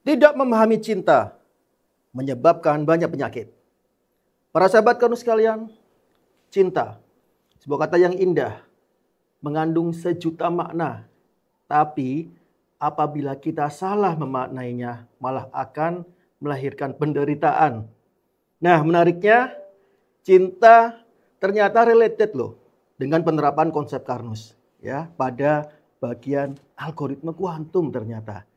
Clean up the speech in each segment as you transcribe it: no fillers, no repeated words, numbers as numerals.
Tidak memahami cinta menyebabkan banyak penyakit. Para sahabat Karnus sekalian, cinta, sebuah kata yang indah, mengandung sejuta makna. Tapi apabila kita salah memaknainya, malah akan melahirkan penderitaan. Nah, menariknya, cinta ternyata related loh dengan penerapan konsep Karnus ya pada bagian algoritma kuantum ternyata.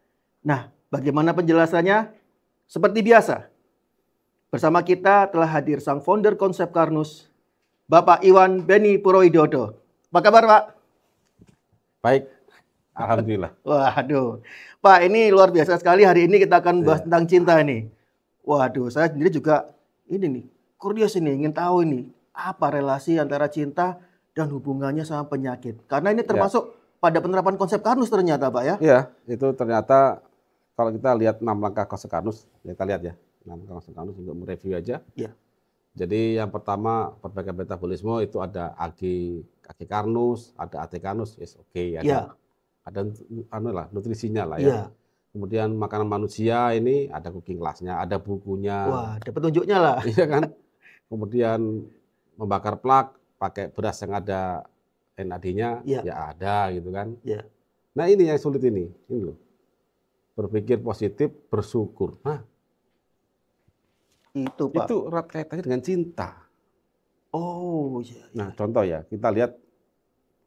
Nah, bagaimana penjelasannya? Seperti biasa, bersama kita telah hadir sang founder konsep Karnus, Bapak Iwan Beni Purwowidodo. Apa kabar, Pak? Baik, alhamdulillah. Waduh, Pak, ini luar biasa sekali. Hari ini kita akan bahas tentang cinta nih. Waduh, saya sendiri juga ini nih, curious ini, ingin tahu ini apa relasi antara cinta dan hubungannya sama penyakit. Karena ini termasuk pada penerapan konsep Karnus ternyata, Pak ya. Iya, itu ternyata kalau kita lihat 6 langkah konsep Karnus, kita lihat ya, 6 langkah konsep Karnus untuk mereview aja. Iya. Jadi yang pertama perbaikan metabolisme itu ada AG Karnus, ada AT Karnus, ada nutrisinya lah ya. Kemudian makanan manusia ini ada cooking class-nya, ada bukunya. Wah, ada petunjuknya lah. Iya kan? Kemudian membakar plak pakai beras yang ada NAD-nya, ya ada gitu kan. Iya. Nah ini yang sulit ini loh. Berpikir positif, bersyukur. Nah, itu Pak. Itu erat kaitannya dengan cinta. Oh iya. Nah contoh ya, kita lihat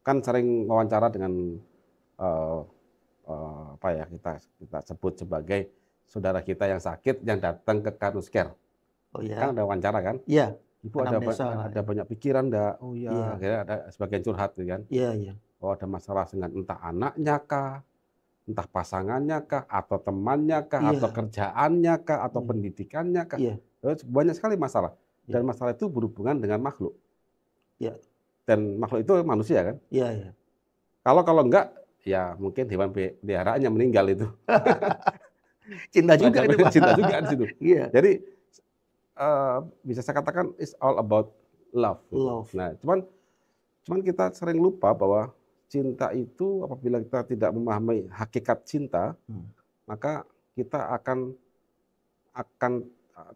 kan sering wawancara dengan kita sebut sebagai saudara kita yang sakit yang datang ke Karnus Care. Oh iya. Kan ada wawancara kan? Iya. Ibu ada banyak pikiran enggak? Oh iya, akhirnya ada sebagian curhat gitu kan. Iya. Oh ada masalah dengan entah anaknya kah, entah pasangannya kah, atau temannya kah, atau kerjaannya kah, atau pendidikannya kah. Banyak sekali masalah. Dan masalah itu berhubungan dengan makhluk. Iya. Dan makhluk itu manusia kan? Iya. Kalau enggak, ya mungkin hewan peliharaannya meninggal itu. Cinta juga itu Pak. Cinta juga di situ. Iya. Jadi bisa saya katakan it's all about love. Love. Nah, cuman kita sering lupa bahwa cinta itu apabila kita tidak memahami hakikat cinta, maka kita akan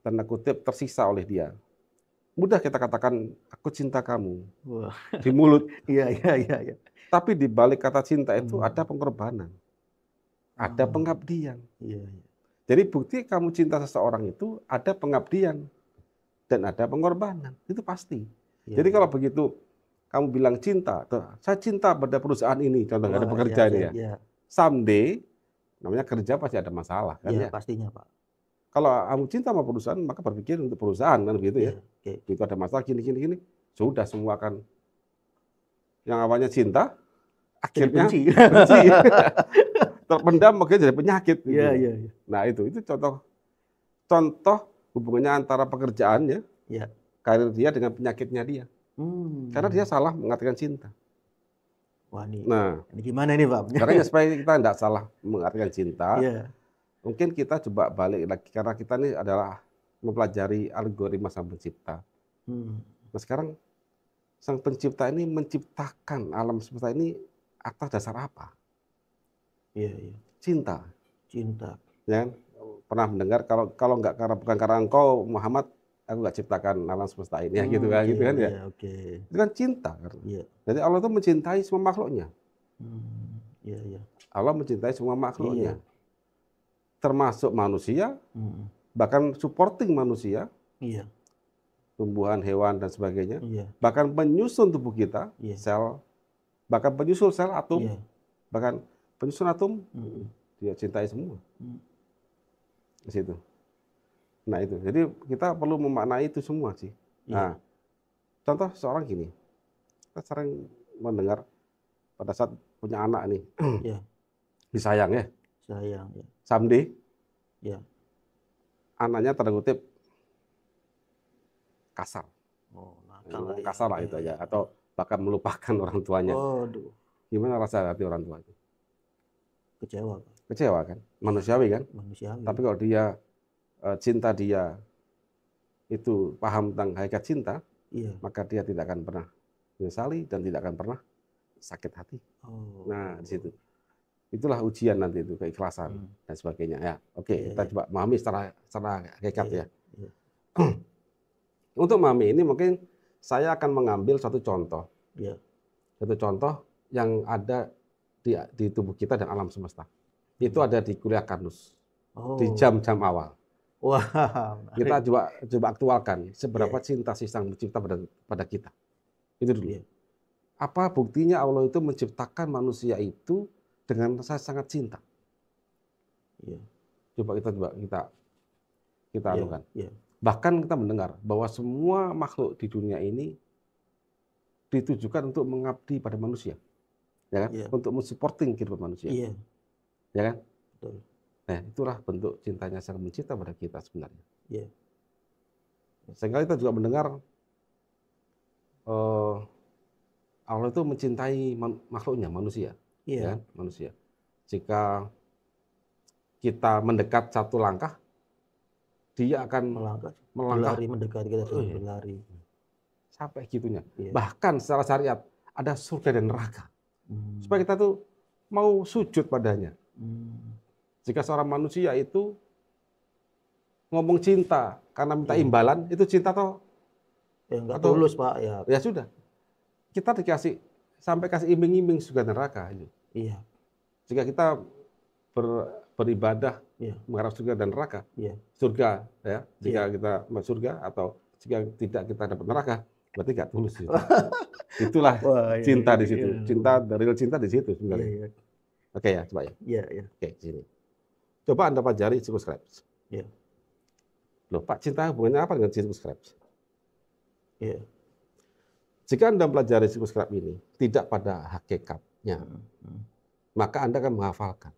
tanda kutip tersisa oleh dia. Mudah kita katakan aku cinta kamu. Wah. Di mulut. Iya. Tapi di balik kata cinta itu ada pengorbanan. Ada pengabdian. Iya. Jadi bukti kamu cinta seseorang itu ada pengabdian dan ada pengorbanan. Itu pasti. Jadi kalau begitu kamu bilang cinta, saya cinta pada perusahaan ini, contoh ada pekerjaan ya. Someday, namanya kerja pasti ada masalah kan ya. Pastinya Pak. Kalau kamu cinta sama perusahaan, maka berpikir untuk perusahaan kan begitu ya. Begitu ada masalah gini, sudah semua akan yang awalnya cinta, akhirnya benci. Terpendam makanya jadi penyakit. Iya. Nah itu contoh hubungannya antara pekerjaannya, karir dia dengan penyakitnya dia. Karena dia salah mengartikan cinta. Wah ini gimana ini Pak? Caranya supaya kita tidak salah mengartikan cinta, mungkin kita coba balik lagi karena kita ini adalah mempelajari algoritma sang pencipta. Nah sekarang sang pencipta ini menciptakan alam semesta ini atas dasar apa? Iya. Cinta. Ya, pernah mendengar kalau nggak bukan karena engkau Muhammad, aku nggak ciptakan alam semesta ini gitu kan ya. Itu kan cinta karena. Jadi Allah itu mencintai semua makhluknya. Iya. Allah mencintai semua makhluknya. Termasuk manusia, bahkan supporting manusia. Tumbuhan, hewan dan sebagainya. Bahkan penyusun tubuh kita, sel, bahkan penyusul sel atom, bahkan penyusun atom, dia cintai semua. Di situ. Nah itu, jadi kita perlu memaknai itu semua sih. Nah, contoh seorang gini, kita sering mendengar pada saat punya anak nih, disayang ya. Someday, anaknya tanda kutip kasar. Kasar lah itu aja, atau bahkan melupakan orang tuanya. Gimana rasa hati orang tua itu? Kecewa kan, manusiawi kan. Tapi kalau dia cinta dia itu paham tentang hakikat cinta, maka dia tidak akan pernah menyesali dan tidak akan pernah sakit hati. Nah di situ. itulah ujian nanti itu, keikhlasan dan sebagainya ya. Oke, kita coba memahami secara hakikat ya. Untuk memahami ini mungkin saya akan mengambil satu contoh. Satu contoh yang ada di tubuh kita dan alam semesta. Itu ada di kuliah Karnus. Di jam-jam awal. Wah, kita coba aktualkan seberapa cinta si Sang Pencipta pada kita. Itu dulu. Apa buktinya Allah itu menciptakan manusia itu dengan rasa sangat cinta? Coba kita anukan. Bahkan kita mendengar bahwa semua makhluk di dunia ini ditujukan untuk mengabdi pada manusia, ya kan? Untuk mensupporting kehidupan manusia, ya kan? Betul. Nah, itulah bentuk cintanya Sang Pencipta pada kita sebenarnya. Sehingga kita juga mendengar Allah itu mencintai makhluknya, manusia. Ya, manusia. Jika kita mendekat satu langkah, dia akan melangkah berlari, mendekati kita berlari. Sampai gitunya. Bahkan secara syariat ada surga dan neraka. Supaya kita tuh mau sujud padanya. Jika seorang manusia itu ngomong cinta karena minta imbalan, itu cinta atau enggak tulus, Pak, ya sudah. Kita sampai kasih iming-iming surga dan neraka itu. Jika kita beribadah mengharap surga dan neraka, surga ya, jika kita masuk surga atau jika tidak kita dapat neraka, berarti nggak tulus itu. Itulah cinta di situ. Cinta, real cinta di situ sebenarnya. Oke ya, coba ya. Oke, sini. Coba Anda pelajari siklus Krebs. Loh, Pak, cinta hubungannya apa dengan siklus Krebs? Jika Anda pelajari siklus Krebs ini tidak pada hakikatnya, maka Anda akan menghafalkan.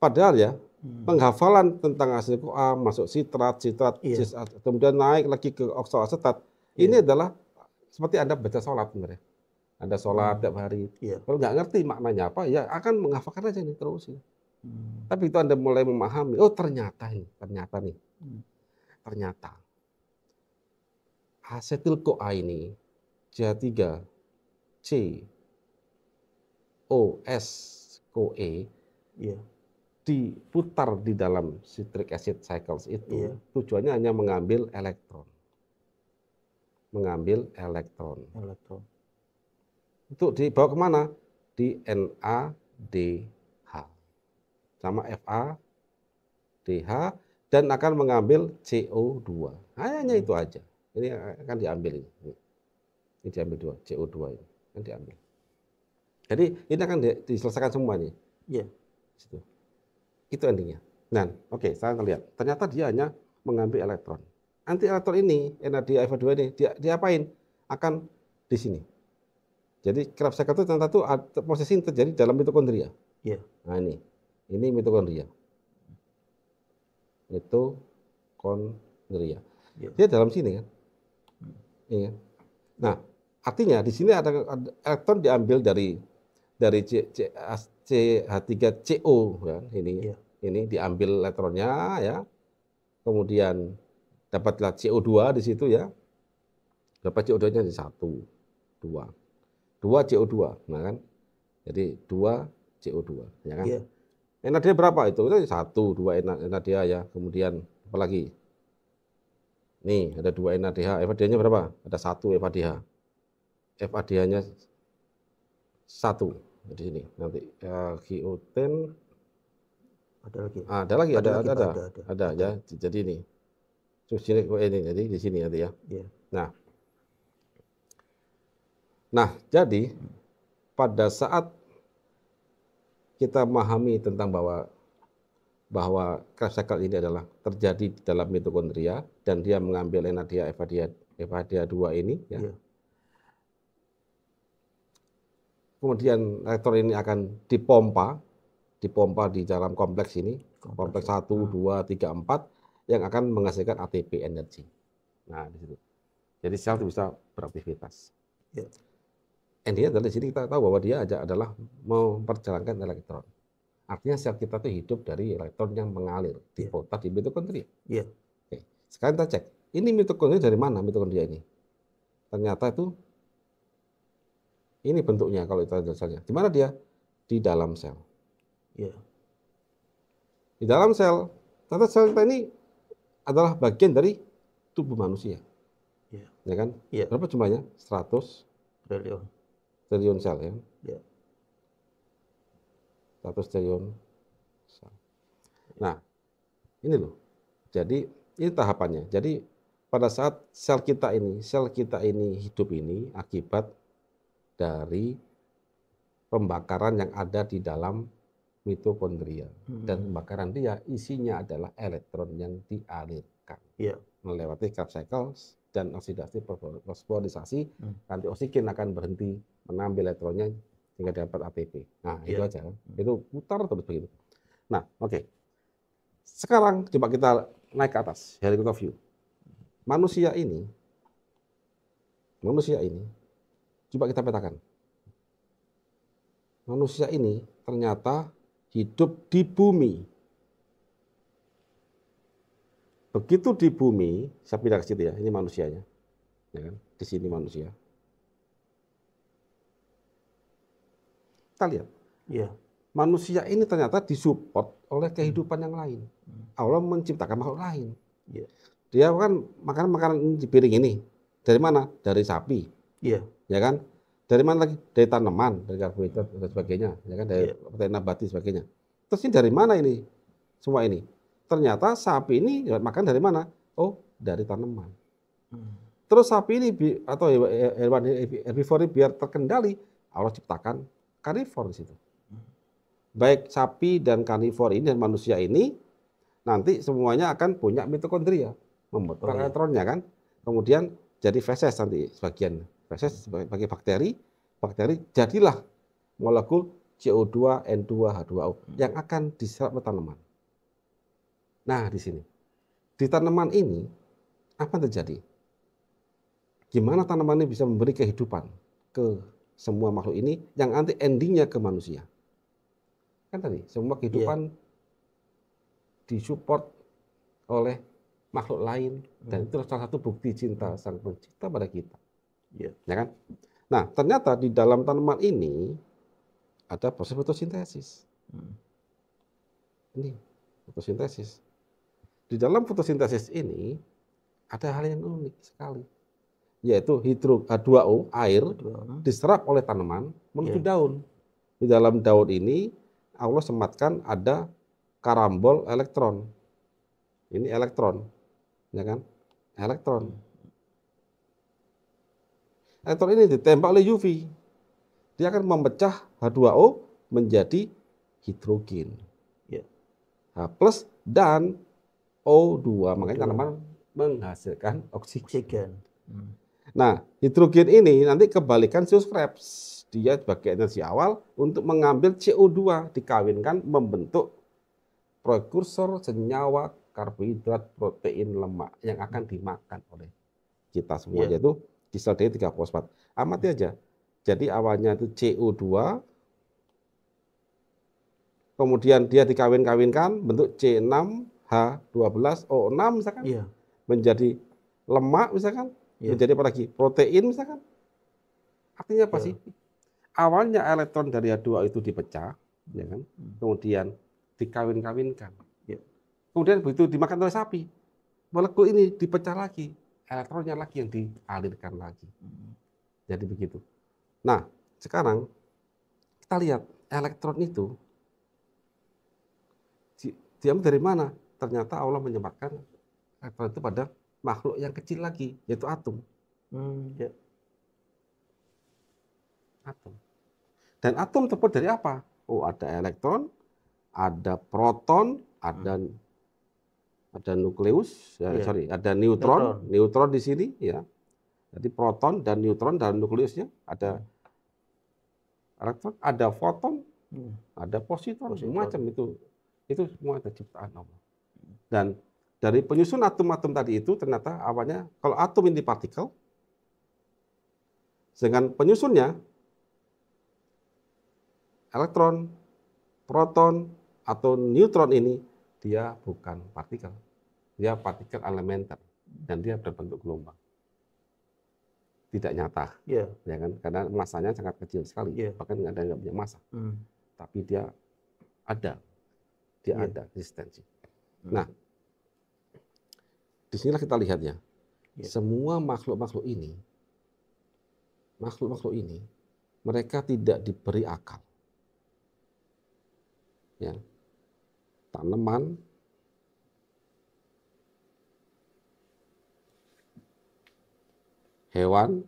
Padahal ya, penghafalan tentang asetil CoA, masuk sitrat, kemudian naik lagi ke oksoasetat, ini adalah seperti Anda baca sholat sebenarnya. Anda sholat tiap hari. Kalau nggak ngerti maknanya apa, ya akan menghafalkan aja nih terus. Tapi itu Anda mulai memahami, oh ternyata asetil CoA ini CH3COS-CoE diputar di dalam citric acid cycles itu tujuannya hanya mengambil elektron. Untuk dibawa kemana? Di NADH sama FADH dan akan mengambil CO2. Hanya itu aja. Ini akan diambil ini. Ini diambil CO2 ini kan diambil. Jadi ini akan diselesaikan semua nih. Itu endingnya. Nah, oke, saya lihat. Ternyata dia hanya mengambil elektron. Anti elektron ini, NADH FA2 ini, diapain? Akan di sini. Jadi Krebs cycle itu ternyata itu prosesi terjadi dalam mitokondria. Nah ini mitokondria. Mitokondria. Dia dalam sini kan. Nah, artinya di sini ada elektron diambil dari CH3CO kan, ini diambil elektronnya ya. Kemudian dapatlah CO2 di situ ya. Dapat CO2-nya di 1, 2 CO2. Nah kan. Jadi 2 CO2 ya kan. NADH berapa itu? Itu 1, 2 NADH ya. Kemudian apa lagi? Nih, ada 2 NADH. FADH-nya berapa? Ada 1 FADH. FADH-nya 1 di sini. Nanti Q10 ada lagi ya. Jadi ini. Terus ini jadi di sini nanti ya. Nah, jadi pada saat kita memahami tentang bahwa Krebs cycle ini adalah terjadi di dalam mitokondria dan dia mengambil NADH FADH2 ini ya. Kemudian elektron ini akan dipompa di dalam kompleks ini, kompleks 1, 2, 3, 4 yang akan menghasilkan ATP energi. Nah, di situ. Jadi sel itu bisa beraktivitas. Intinya adalah di sini kita tahu bahwa dia adalah memperjalankan elektron. Artinya sel kita itu hidup dari elektron yang mengalir di mitokondria. Oke. Sekarang kita cek, ini mitokondria dari mana mitokondria ini? Ternyata itu ini bentuknya kalau itu dasarnya. Di mana dia? di dalam sel. Ya. Di dalam sel, ternyata sel kita ini adalah bagian dari tubuh manusia. Ya kan? Ya. Berapa jumlahnya? 100 triliun sel ya. Ya. 100 triliun sel. Nah, ini loh. Jadi ini tahapannya. Jadi pada saat sel kita ini hidup ini akibat dari pembakaran yang ada di dalam mitokondria. Dan pembakaran dia isinya adalah elektron yang dialirkan melewati Krebs cycle dan oksidasi fosforisasi. Nanti oksigen akan berhenti mengambil elektronnya sehingga dapat ATP. Nah, itu aja. Itu putar terus begitu. Nah, oke. Sekarang coba kita naik ke atas, helicopter view. Manusia ini, coba kita petakan. Manusia ini ternyata hidup di bumi. Begitu di bumi, saya pindah ke situ ya, ini manusianya. Ya kan? Di sini manusia. Kita lihat. Ya. Manusia ini ternyata disupport oleh kehidupan yang lain. Allah menciptakan makhluk lain. Ya. Dia kan makan makanan di piring ini. Dari mana? Dari sapi. Iya. Ya kan? Dari mana lagi? Dari tanaman, dari karbohidrat dan sebagainya, ya kan? Dari protein nabati sebagainya. Terus ini dari mana ini? Semua ini. Ternyata sapi ini makan dari mana? Oh, dari tanaman. Terus sapi ini atau hewan herbivore biar terkendali, Allah ciptakan karnivor di situ. Baik sapi dan karnivor ini dan manusia ini nanti semuanya akan punya mitokondria, membentuk elektronnya kan. Kemudian jadi feses nanti sebagian feses bagi bakteri jadilah molekul CO2, N2, H2O yang akan diserap ke tanaman. Nah, di sini. Di tanaman ini apa yang terjadi? Gimana tanaman ini bisa memberi kehidupan ke semua makhluk ini yang nanti endingnya ke manusia? Kan tadi semua kehidupan disupport oleh makhluk lain dan itu salah satu bukti cinta Sang Pencipta pada kita. Ya kan? Nah, ternyata di dalam tanaman ini ada proses fotosintesis. Ini fotosintesis. Di dalam fotosintesis ini ada hal yang unik sekali, yaitu H2O, air, diserap oleh tanaman menuju daun. Di dalam daun ini Allah sematkan ada karambol elektron. Ini elektron, ya kan? Elektron. Elektron ini ditembak oleh UV. Dia akan memecah H2O menjadi hidrogen. H plus dan O2. Makanya tanaman menghasilkan oksigen. Nah, hidrogen ini nanti kebalikan sius Krebs. Dia sebagai energi awal untuk mengambil CO2, dikawinkan membentuk prekursor senyawa karbohidrat, protein, lemak yang akan dimakan oleh kita semua, yaitu disel D3-fosfat. Amati aja. Jadi awalnya itu CO2, kemudian dia dikawin-kawinkan bentuk C6H12O6 misalkan, menjadi lemak misalkan, menjadi apa lagi? Protein misalkan. Artinya apa sih? Awalnya elektron dari H2O itu dipecah, ya kan? Kemudian dikawin-kawinkan. Kemudian begitu dimakan oleh sapi, molekul ini dipecah lagi, elektronnya lagi yang dialirkan lagi. Jadi begitu. Nah, sekarang kita lihat elektron itu diambil dari mana? Ternyata Allah menyempatkan elektron itu pada makhluk yang kecil lagi, yaitu atom. Atom. Dan atom terbuat dari apa? Oh, ada elektron, ada proton, ada nukleus, ada neutron, neutron di sini, ya. Jadi proton dan neutron dan nukleusnya ada elektron, ada foton, ada positron, macam itu semua ada ciptaan Allah. Dan dari penyusun atom-atom tadi itu ternyata awalnya kalau atom ini partikel, dengan penyusunnya elektron, proton, atau neutron ini dia bukan partikel. Dia partikel elementer dan dia berbentuk gelombang. Tidak nyata. Ya kan? Karena masanya sangat kecil sekali. Bahkan nggak punya massa. tapi dia ada eksistensi. Nah, disinilah kita lihat ya, semua makhluk-makhluk ini, mereka tidak diberi akal. Ya, tanaman, hewan,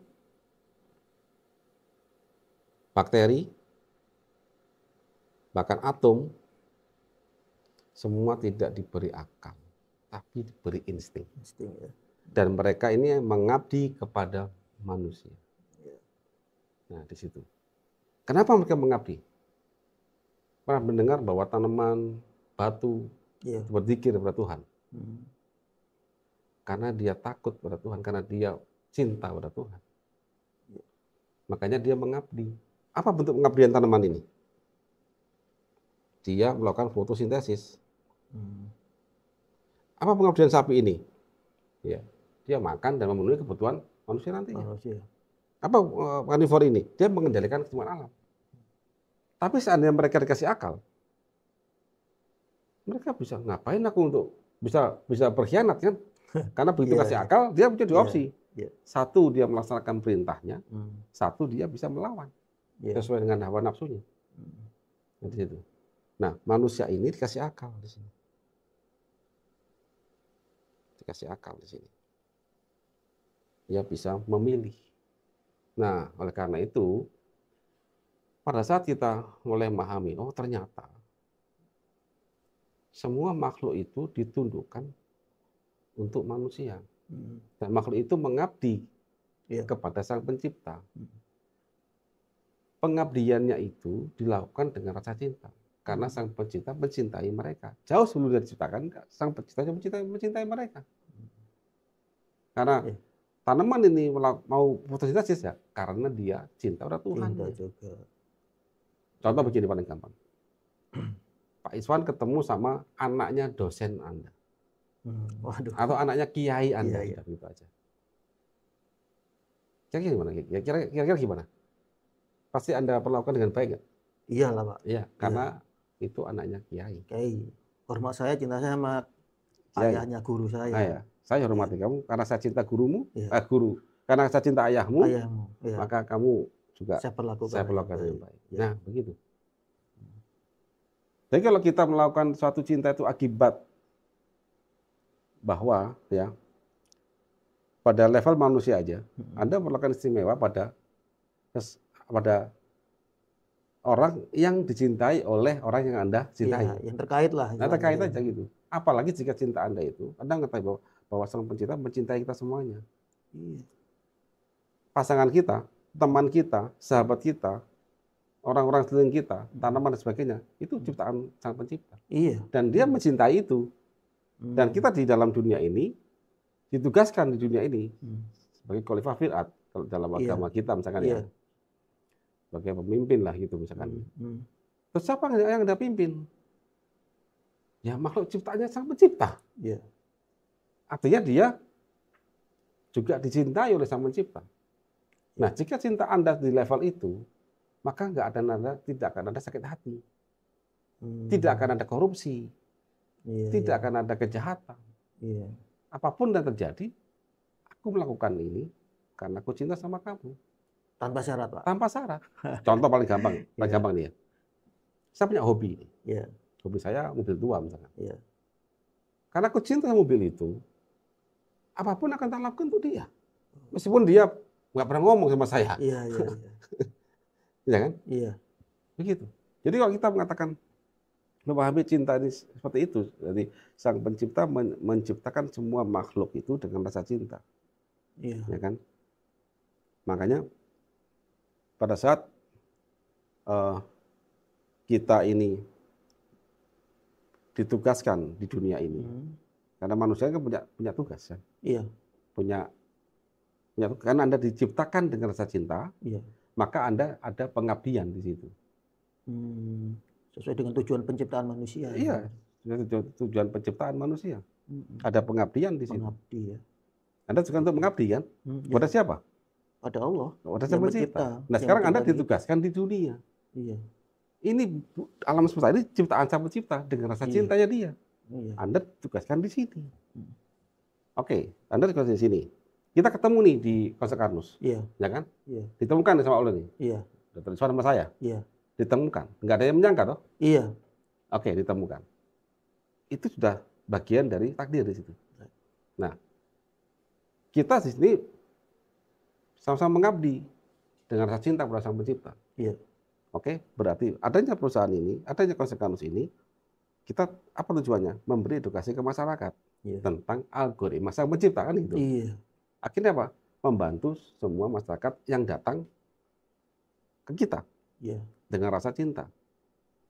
bakteri, bahkan atom, semua tidak diberi akal, tapi diberi insting. Ya. Dan mereka ini mengabdi kepada manusia. Nah, di situ. Kenapa mereka mengabdi? Pernah mendengar bahwa tanaman, batu, berzikir kepada Tuhan. Karena dia takut pada Tuhan, karena dia cinta pada Tuhan. Makanya dia mengabdi. Apa bentuk pengabdian tanaman ini? Dia melakukan fotosintesis. Apa pengabdian sapi ini? Ya, dia makan dan memenuhi kebutuhan manusia nantinya. Apa karnivor ini? Dia mengendalikan keseimbangan alam. Tapi seandainya mereka dikasih akal, mereka bisa ngapain aku untuk bisa berkhianat kan? Karena begitu kasih akal, dia punya dua opsi. Satu, dia melaksanakan perintahnya. Satu, dia bisa melawan sesuai dengan hawa nafsunya. Di situ. Nah, manusia ini dikasih akal di sini. Dikasih akal di sini. Dia bisa memilih. Nah, oleh karena itu, pada saat kita mulai memahami, oh ternyata semua makhluk itu ditundukkan untuk manusia. Dan makhluk itu mengabdi kepada Sang Pencipta. Pengabdiannya itu dilakukan dengan rasa cinta. Karena Sang Pencipta mencintai mereka. Jauh sebelum dia diciptakan, Sang Pencipta mencintai mereka. Karena tanaman ini mau fotosintesis ya, karena dia cinta pada Tuhan. Cinta juga. Contoh begini paling gampang. Pak Iswan ketemu sama anaknya dosen Anda. Atau anaknya kiai Anda. Gitu aja. Kira-kira gimana? Kira-kira gimana? Pasti Anda perlakukan dengan baik nggak? Iyalah Pak. Iya, karena itu anaknya kiai. Kiai. Hormat saya, cinta saya sama ayahnya guru saya. Ya. Saya hormati kamu karena saya cinta gurumu, guru. Karena saya cinta ayahmu, maka kamu juga saya perlakukan dengan baik. Nah, begitu. Jadi kalau kita melakukan suatu cinta itu akibat bahwa ya pada level manusia aja, Anda melakukan istimewa pada orang yang dicintai oleh orang yang Anda cintai. Yang terkait lah. Nah, terkait aja gitu. Apalagi jika cinta Anda itu, Anda mengetahui bahwa Sang Pencipta mencintai kita semuanya. Pasangan kita, teman kita, sahabat kita, orang-orang sekeliling kita, tanaman dan sebagainya, itu ciptaan Sang Pencipta. Dan dia mencintai itu. Dan kita di dalam dunia ini, ditugaskan di dunia ini, sebagai khalifah fir'at, kalau dalam agama kita misalkan ya, sebagai pemimpin lah gitu misalkan. Terus siapa yang Anda pimpin? Ya makhluk ciptaannya Sang Pencipta. Artinya dia juga dicintai oleh Sang Pencipta. Nah, jika cinta Anda di level itu, maka tidak akan ada sakit hati. Tidak akan ada korupsi. Tidak akan ada kejahatan. Apapun yang terjadi, aku melakukan ini karena aku cinta sama kamu. Tanpa syarat, Pak. Tanpa syarat. Contoh paling gampang, gampang nih ya. Saya punya hobi. Hobi saya mobil tua misalnya. Karena aku cinta sama mobil itu, apapun akan tak lakukan untuk dia. Meskipun dia nggak pernah ngomong sama saya. Iya kan? Iya. Begitu. Jadi kalau kita mengatakan memahami cinta ini seperti itu, jadi Sang Pencipta menciptakan semua makhluk itu dengan rasa cinta. Ya kan? Makanya pada saat kita ini ditugaskan di dunia ini, karena manusia kan punya tugas kan? Punya karena Anda diciptakan dengan rasa cinta, maka Anda ada pengabdian di situ. Sesuai dengan tujuan penciptaan manusia. Iya, tujuan penciptaan manusia. Ada pengabdian di situ. Pengabdi, ya. Anda juga untuk mengabdi kan? Pada siapa? Pada Allah. Pada Sang Pencipta. Nah, sekarang Anda ditugaskan di dunia. Ini alam semesta ini ciptaan Sang Pencipta dengan rasa cintanya dia. Anda tugaskan di sini. Oke, Anda tugaskan di sini. Kita ketemu nih di Konsekarnus, ya kan? Ditemukan sama Allah nih. Dokter Iswan sama saya. Ditemukan. Nggak ada yang menyangka toh? Oke, ditemukan. Itu sudah bagian dari takdir di situ. Nah, kita di sini sama-sama mengabdi dengan rasa cinta pada Sang Pencipta. Oke, berarti adanya perusahaan ini, adanya Konsekarnus ini, kita apa tujuannya? Memberi edukasi ke masyarakat tentang algoritma Sang Pencipta kan itu. Akhirnya apa? Membantu semua masyarakat yang datang ke kita dengan rasa cinta.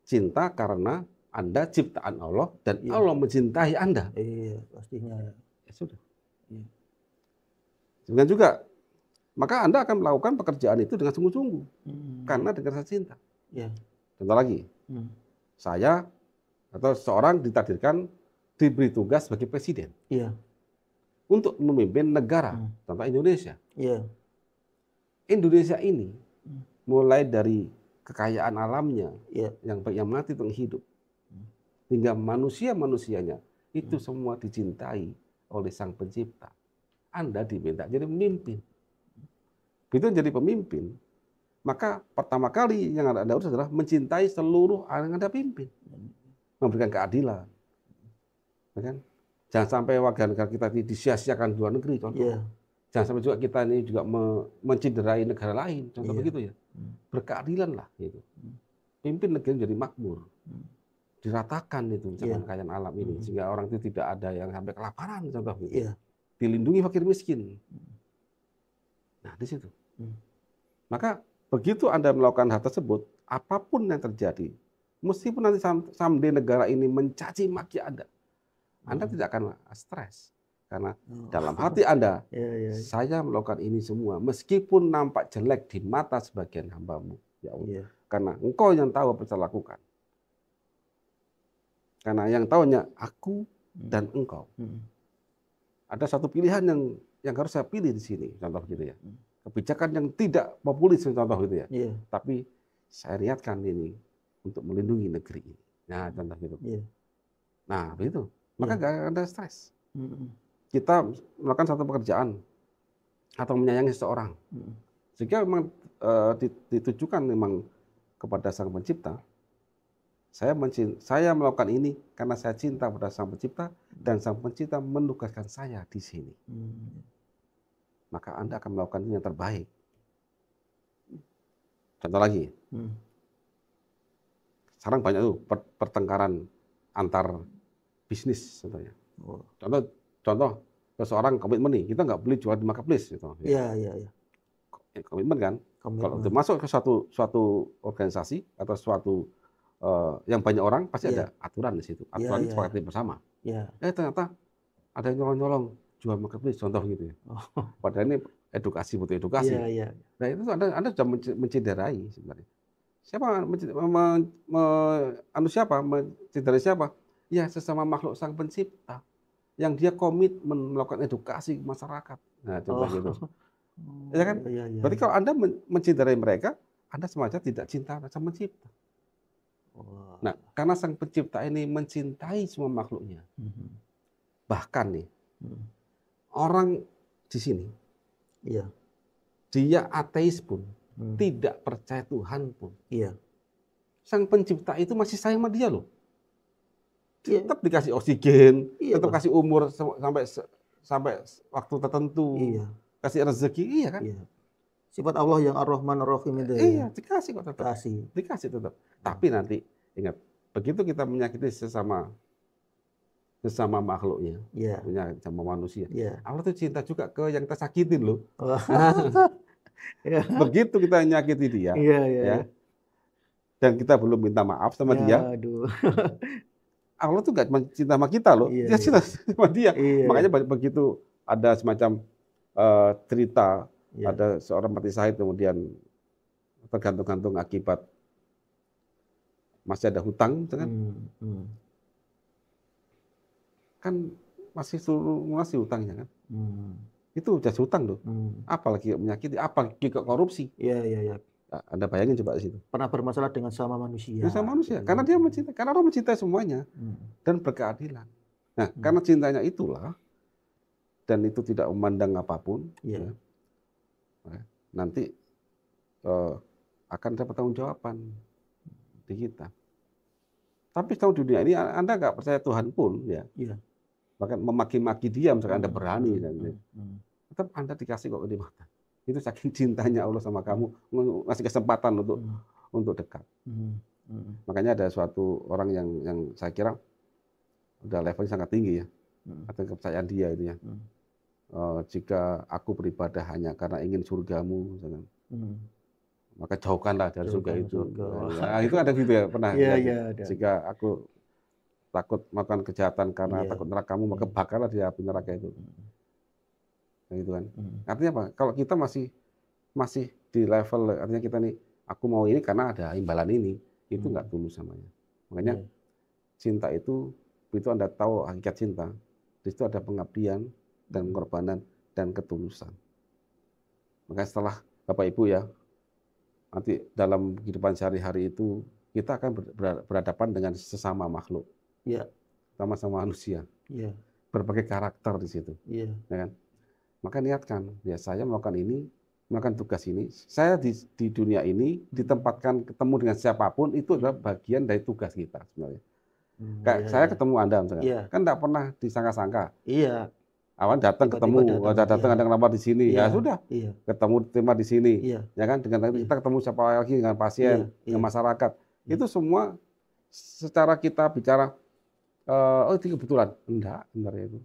Cinta karena Anda ciptaan Allah dan Allah mencintai Anda. Pastinya. Ya sudah. Demikian juga, maka Anda akan melakukan pekerjaan itu dengan sungguh-sungguh karena dengan rasa cinta. Contoh lagi, saya atau seorang ditakdirkan diberi tugas sebagai presiden untuk memimpin negara, contoh Indonesia. Indonesia ini mulai dari kekayaan alamnya, yang baik yang mati yang hidup, hingga manusia-manusianya itu semua dicintai oleh Sang Pencipta. Anda diminta jadi pemimpin. Begitu jadi pemimpin, maka pertama kali yang Anda urus adalah mencintai seluruh yang Anda pimpin, memberikan keadilan, kan? Jangan sampai warga negara kita disia-siakan di luar negeri, contoh. Jangan sampai juga kita ini juga menciderai negara lain, contoh begitu ya. Berkeadilan lah, gitu. Pimpin negeri jadi makmur, diratakan itu kekayaan alam ini, sehingga orang itu tidak ada yang sampai kelaparan, contoh begitu. Dilindungi fakir miskin. Nah, di situ. Maka begitu Anda melakukan hal tersebut, apapun yang terjadi, meskipun nanti someday negara ini mencaci maki Anda tidak akan stres. Karena dalam hati Anda, saya melakukan ini semua, meskipun nampak jelek di mata sebagian hamba-Mu, ya Allah. Karena Engkau yang tahu apa yang saya lakukan. Karena yang tahunya aku dan Engkau. Ada satu pilihan yang harus saya pilih di sini, contoh gitu ya. Kebijakan yang tidak populis, contoh gitu ya. Tapi saya niatkan ini untuk melindungi negeri ini. Nah, contoh gitu. Nah, begitu. Maka nggak ada stres. Kita melakukan satu pekerjaan atau menyayangi seseorang, sehingga memang ditujukan memang kepada Sang Pencipta. Saya melakukan ini karena saya cinta pada Sang Pencipta dan Sang Pencipta menugaskan saya di sini. Maka Anda akan melakukan yang terbaik. Contoh lagi, sekarang banyak tuh pertengkaran antar bisnis, contohnya. Contoh, seseorang komitmen nih, kita nggak boleh jual di marketplace, gitu. Komitmen kan? Kalau untuk masuk ke suatu organisasi atau suatu yang banyak orang, pasti ada aturan di situ. Aturan disepakati bersama. Ternyata ada yang nyolong jual marketplace, contoh gitu ya. Padahal ini edukasi, butuh edukasi. Nah itu Anda sudah menciderai sebenarnya. Siapa menciderai siapa? Ya sesama makhluk Sang Pencipta yang dia komitmen melakukan edukasi masyarakat. Nah, contoh gitu. Ya kan? Berarti kalau Anda menciderai mereka, Anda semacam tidak cinta Sang Pencipta. Nah, karena Sang Pencipta ini mencintai semua makhluknya. Bahkan nih, orang di sini, dia ateis pun, tidak percaya Tuhan pun. Sang Pencipta itu masih sayang sama dia loh. Tetap dikasih oksigen, tetap kasih umur sampai waktu tertentu, kasih rezeki, iya kan? Sifat Allah yang Ar-Rahman Ar-Rahim itu. Iya, dikasih kok tetap. Dikasih tetap. Tapi nanti ingat, begitu kita menyakiti sesama makhluknya, sama manusia, Allah tuh cinta juga ke yang kita sakitin loh. Begitu kita menyakiti dia, ya, dan kita belum minta maaf sama dia. Allah tuh gak cinta sama kita loh, dia cinta sama dia. Makanya begitu ada semacam cerita, ada seorang mati syahid kemudian tergantung-gantung akibat masih ada hutang, kan? Kan masih hutangnya kan? Itu udah hutang loh. Apalagi menyakiti, apalagi ke korupsi. Anda bayangin coba di situ. Pernah bermasalah dengan sama manusia. Sama manusia, karena dia mencintai, karena Allah mencintai semuanya dan berkeadilan. Nah, karena cintanya itulah, dan itu tidak memandang apapun, ya, nanti akan dapat tanggung-jawaban di kita. Tapi kalau dunia ini Anda nggak percaya Tuhan pun, ya, bahkan memaki-maki dia, misalkan Anda berani, dan tetap Anda dikasih kok kenikmatan. Itu saking cintanya Allah sama kamu, ngasih kesempatan untuk dekat. Makanya ada suatu orang yang saya kira udah levelnya sangat tinggi, ya, atau kepercayaan dia itu, ya. Jika aku beribadah hanya karena ingin surgamu, misalkan, maka jauhkanlah dari surga itu. Nah, itu ada gitu ya, pernah. Jika aku takut melakukan kejahatan karena takut nerakamu, maka bakarlah di api neraka itu. Nah, gitu kan. Artinya apa? Kalau kita masih di level, artinya kita nih, aku mau ini karena ada imbalan ini, itu nggak tulus namanya. Makanya cinta itu Anda tahu hakikat cinta, di situ ada pengabdian dan pengorbanan dan ketulusan. Makanya setelah Bapak Ibu, ya, nanti dalam kehidupan sehari-hari itu kita akan berhadapan dengan sesama makhluk, sama-sama manusia, berbagai karakter di situ, ya kan? Maka niatkan, ya, saya melakukan ini, melakukan tugas ini, saya di dunia ini ditempatkan ketemu dengan siapapun, itu adalah bagian dari tugas kita sebenarnya. Kayak saya ketemu Anda misalnya, kan tidak pernah disangka-sangka. Awan datang ketemu, datang ada ngelamar di sini, ya sudah, ketemu terima di sini, ya kan, dengan kita ketemu siapa lagi dengan pasien, dengan masyarakat, itu semua secara kita bicara, oh itu kebetulan, enggak itu.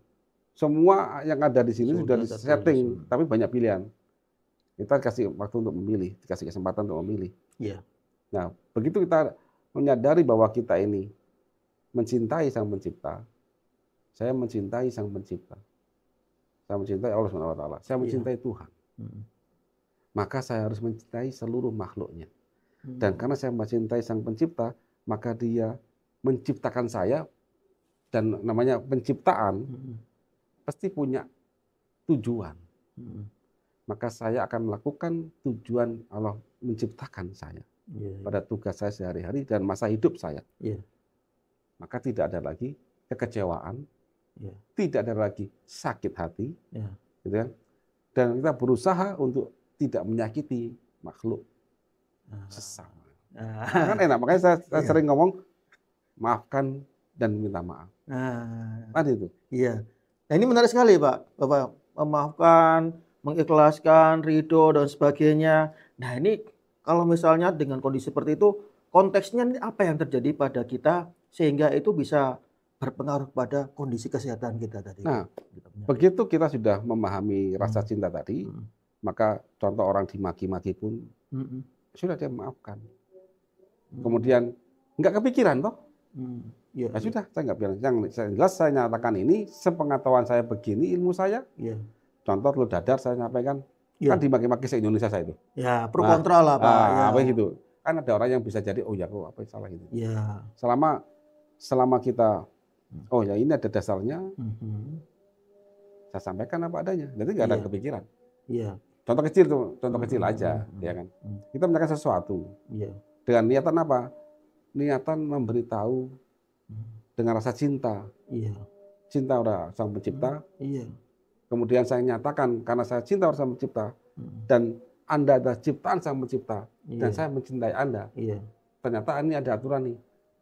Semua yang ada di sini sudah disetting, tapi banyak pilihan. Kita kasih waktu untuk memilih, dikasih kesempatan untuk memilih. Nah, begitu kita menyadari bahwa kita ini mencintai Sang Pencipta, saya mencintai Sang Pencipta, saya mencintai Allah SWT, saya mencintai Tuhan, maka saya harus mencintai seluruh makhluknya. Dan karena saya mencintai Sang Pencipta, maka Dia menciptakan saya, dan namanya penciptaan pasti punya tujuan. Maka saya akan melakukan tujuan Allah menciptakan saya pada tugas saya sehari-hari dan masa hidup saya. Maka tidak ada lagi kekecewaan, tidak ada lagi sakit hati, gitu kan? Dan kita berusaha untuk tidak menyakiti makhluk sesama. Kan enak, makanya saya sering ngomong maafkan dan minta maaf. Kan itu. Nah, ini menarik sekali, Pak. Bapak memaafkan, mengikhlaskan, ridho dan sebagainya. Nah, ini kalau misalnya dengan kondisi seperti itu, konteksnya ini apa yang terjadi pada kita sehingga itu bisa berpengaruh pada kondisi kesehatan kita tadi. Nah, begitu kita sudah memahami rasa cinta tadi, maka contoh orang dimaki-maki pun sudah dia memaafkan. Kemudian nggak kepikiran toh? Ya sudah, saya nggak bilang. Yang jelas saya nyatakan ini, sepengetahuan saya begini, ilmu saya. Contoh telur dadar saya sampaikan, kan dimaki-maki se-Indonesia saya itu. Pro kontra lah, Pak. Apa gitu. Kan ada orang yang bisa jadi, oh ya, kok apa yang salah itu. Selama kita, oh ya ini ada dasarnya, saya sampaikan apa adanya. Nanti nggak ada kepikiran. Contoh kecil tuh, contoh kecil aja, ya kan. Kita menyampaikan sesuatu dengan niatan apa? Niatan memberitahu dengan rasa cinta. Cinta pada Sang Pencipta. Kemudian saya nyatakan karena saya cinta pada Sang Pencipta dan Anda adalah ciptaan Sang Pencipta dan saya mencintai Anda. Ternyata ini ada aturan nih.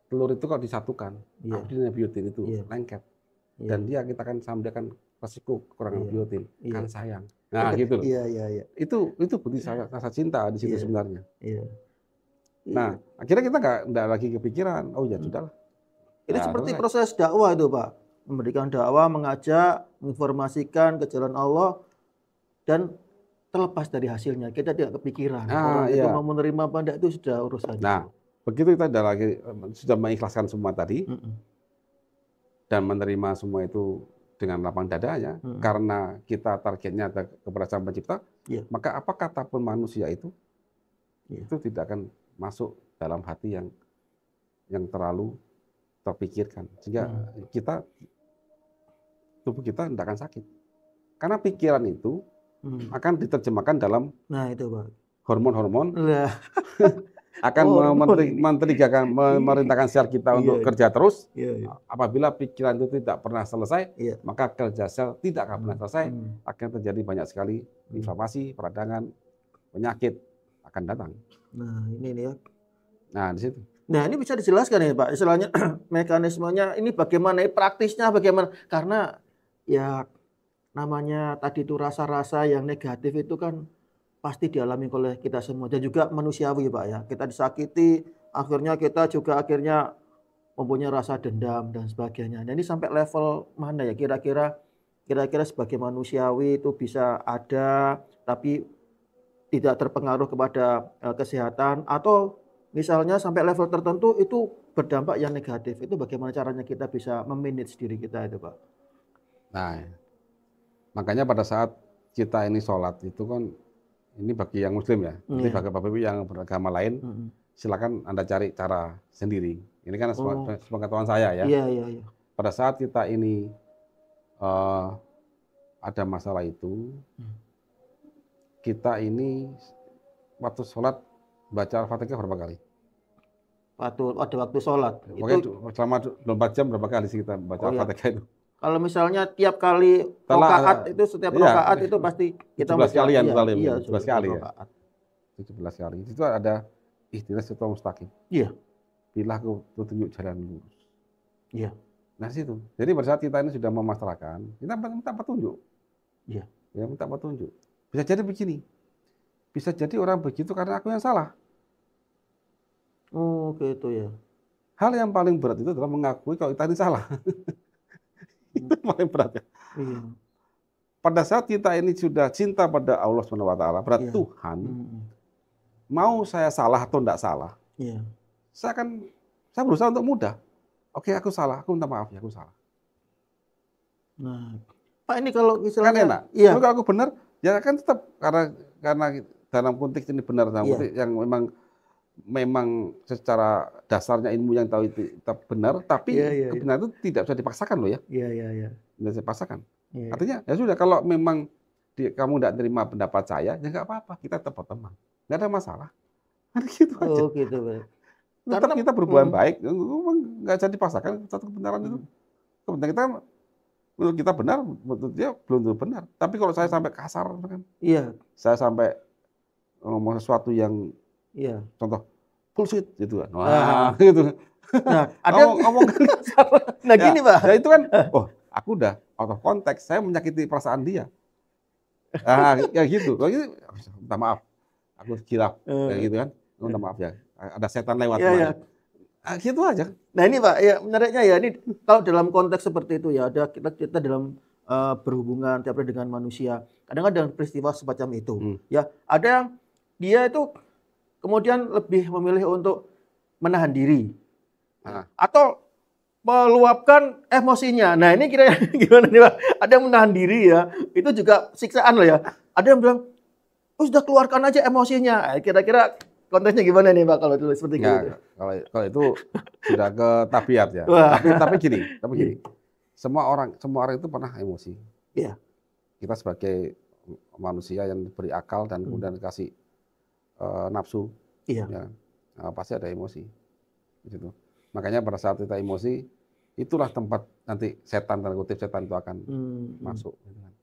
Telur itu kok disatukan, abdina biotin itu lengket. Dan dia kita kan sampaikan resiko kekurangan biotin, kan sayang. Nah, gitu. Itu bukti rasa cinta di situ sebenarnya. Nah, akhirnya kita nggak lagi kepikiran, oh ya sudahlah. Ini seperti proses dakwah itu, Pak. Memberikan dakwah, mengajak, menginformasikan ke jalan Allah, dan terlepas dari hasilnya, kita tidak kepikiran. Orang itu mau menerima apa enggak itu sudah urusan. Nah, begitu kita sudah mengikhlaskan semua tadi, dan menerima semua itu dengan lapang dada ya, karena kita targetnya ada kepada Sang Pencipta, maka apa kata pun manusia itu tidak akan masuk dalam hati yang terlalu terpikirkan, sehingga tubuh kita tidak akan sakit, karena pikiran itu akan diterjemahkan dalam itu, Pak, hormon-hormon Lah. akan memerintahkan sel kita untuk kerja terus. Apabila pikiran itu tidak pernah selesai, maka kerja sel tidak akan pernah selesai. Akan terjadi banyak sekali inflamasi, peradangan, penyakit akan datang. Nah, ini ya. Nah, di situ. Nah, ini bisa dijelaskan ya, Pak. Istilahnya mekanismenya ini bagaimana, praktisnya bagaimana? Karena ya namanya tadi itu rasa-rasa yang negatif itu kan pasti dialami oleh kita semua dan juga manusiawi, Pak ya. Kita disakiti, akhirnya kita juga mempunyai rasa dendam dan sebagainya. Nah, ini sampai level mana ya kira-kira sebagai manusiawi itu bisa ada tapi tidak terpengaruh kepada kesehatan, atau misalnya sampai level tertentu itu berdampak yang negatif. Itu bagaimana caranya kita bisa memanage diri kita itu, Pak? Nah, makanya pada saat kita ini sholat itu kan, ini bagi yang muslim ya, nanti bagi Bapak Ibu yang beragama lain, silakan Anda cari cara sendiri. Ini kan sepengetahuan saya ya. Iya. Pada saat kita ini ada masalah itu, kita ini waktu sholat baca Al-Fatihah berapa kali? Ada waktu sholat. Pokoknya itu selama 24 jam berapa kali sih kita baca Al-Fatihah itu? Kalau misalnya tiap kali rakaat itu, setiap rakaat itu pasti kita 17 kali ya, 17 kali ya. 17 kali. Itu ada ihdinas siratal mustaqim. Iya. Pilih aku petunjuk jalan lurus. Iya. Nah, situ. Jadi pada saat kita ini sudah memasrahkan, kita minta petunjuk. Iya. Ya, minta petunjuk. Bisa jadi begini. Bisa jadi orang begitu karena aku yang salah. Oh, gitu ya. Hal yang paling berat itu adalah mengakui kalau kita ini salah. Itu paling berat ya. Iya. Pada saat kita ini sudah cinta pada Allah SWT, pada Tuhan, mau saya salah atau tidak salah, saya berusaha untuk mudah. Oke, aku salah, aku minta maaf ya, aku salah. Nah, Pak, ini kalau misalnya kan enak. Kalau aku benar, ya kan tetap karena dalam konteks ini benar, dalam konteks yang memang secara dasarnya ilmu yang tahu itu tetap benar, tapi kebenaran itu tidak bisa dipaksakan loh ya. Iya. Tidak bisa dipaksakan. Artinya ya sudah, kalau memang kamu tidak terima pendapat saya, ya nggak apa-apa, kita tetap berteman, nggak ada masalah. Gitu aja. Oh, gitu, Pak. Tetap kita berbuat baik, nggak bisa dipaksakan satu kebenaran itu. Kebenaran kita menurut kita benar, menurut dia belum tentu benar. Tapi kalau saya sampai kasar, kan? Saya sampai ngomong sesuatu yang contoh bullshit gitu kan. Wah, gitu. Nah, ada ngomong kasar. Nah, gini, Pak. Ya itu kan, aku udah out of konteks, saya menyakiti perasaan dia. Nah, ya gitu. Kalau gitu, minta maaf. Aku kilaf, kayak gitu kan. Minta maaf ya. Ada setan lewat. Gitu aja. Nah, ini Pak, ya menariknya ya, ini kalau dalam konteks seperti itu ya, ada kita dalam berhubungan tiap hari dengan manusia, kadang-kadang peristiwa semacam itu. Ya, ada yang dia itu kemudian lebih memilih untuk menahan diri. Atau meluapkan emosinya. Nah, ini kira-kira gimana nih, Pak? Ada yang menahan diri ya, itu juga siksaan loh ya. Ada yang bilang, sudah keluarkan aja emosinya. Kira-kira konteksnya gimana nih, Pak, kalau seperti itu? Kalau itu sudah ke tabiat ya. Tapi gini. Semua orang itu pernah emosi. Iya. Kita sebagai manusia yang diberi akal dan kemudian dikasih nafsu, ya, pasti ada emosi. Gitu. Makanya pada saat kita emosi, itulah tempat nanti setan, tanda kutip setan itu akan masuk. Gitu kan.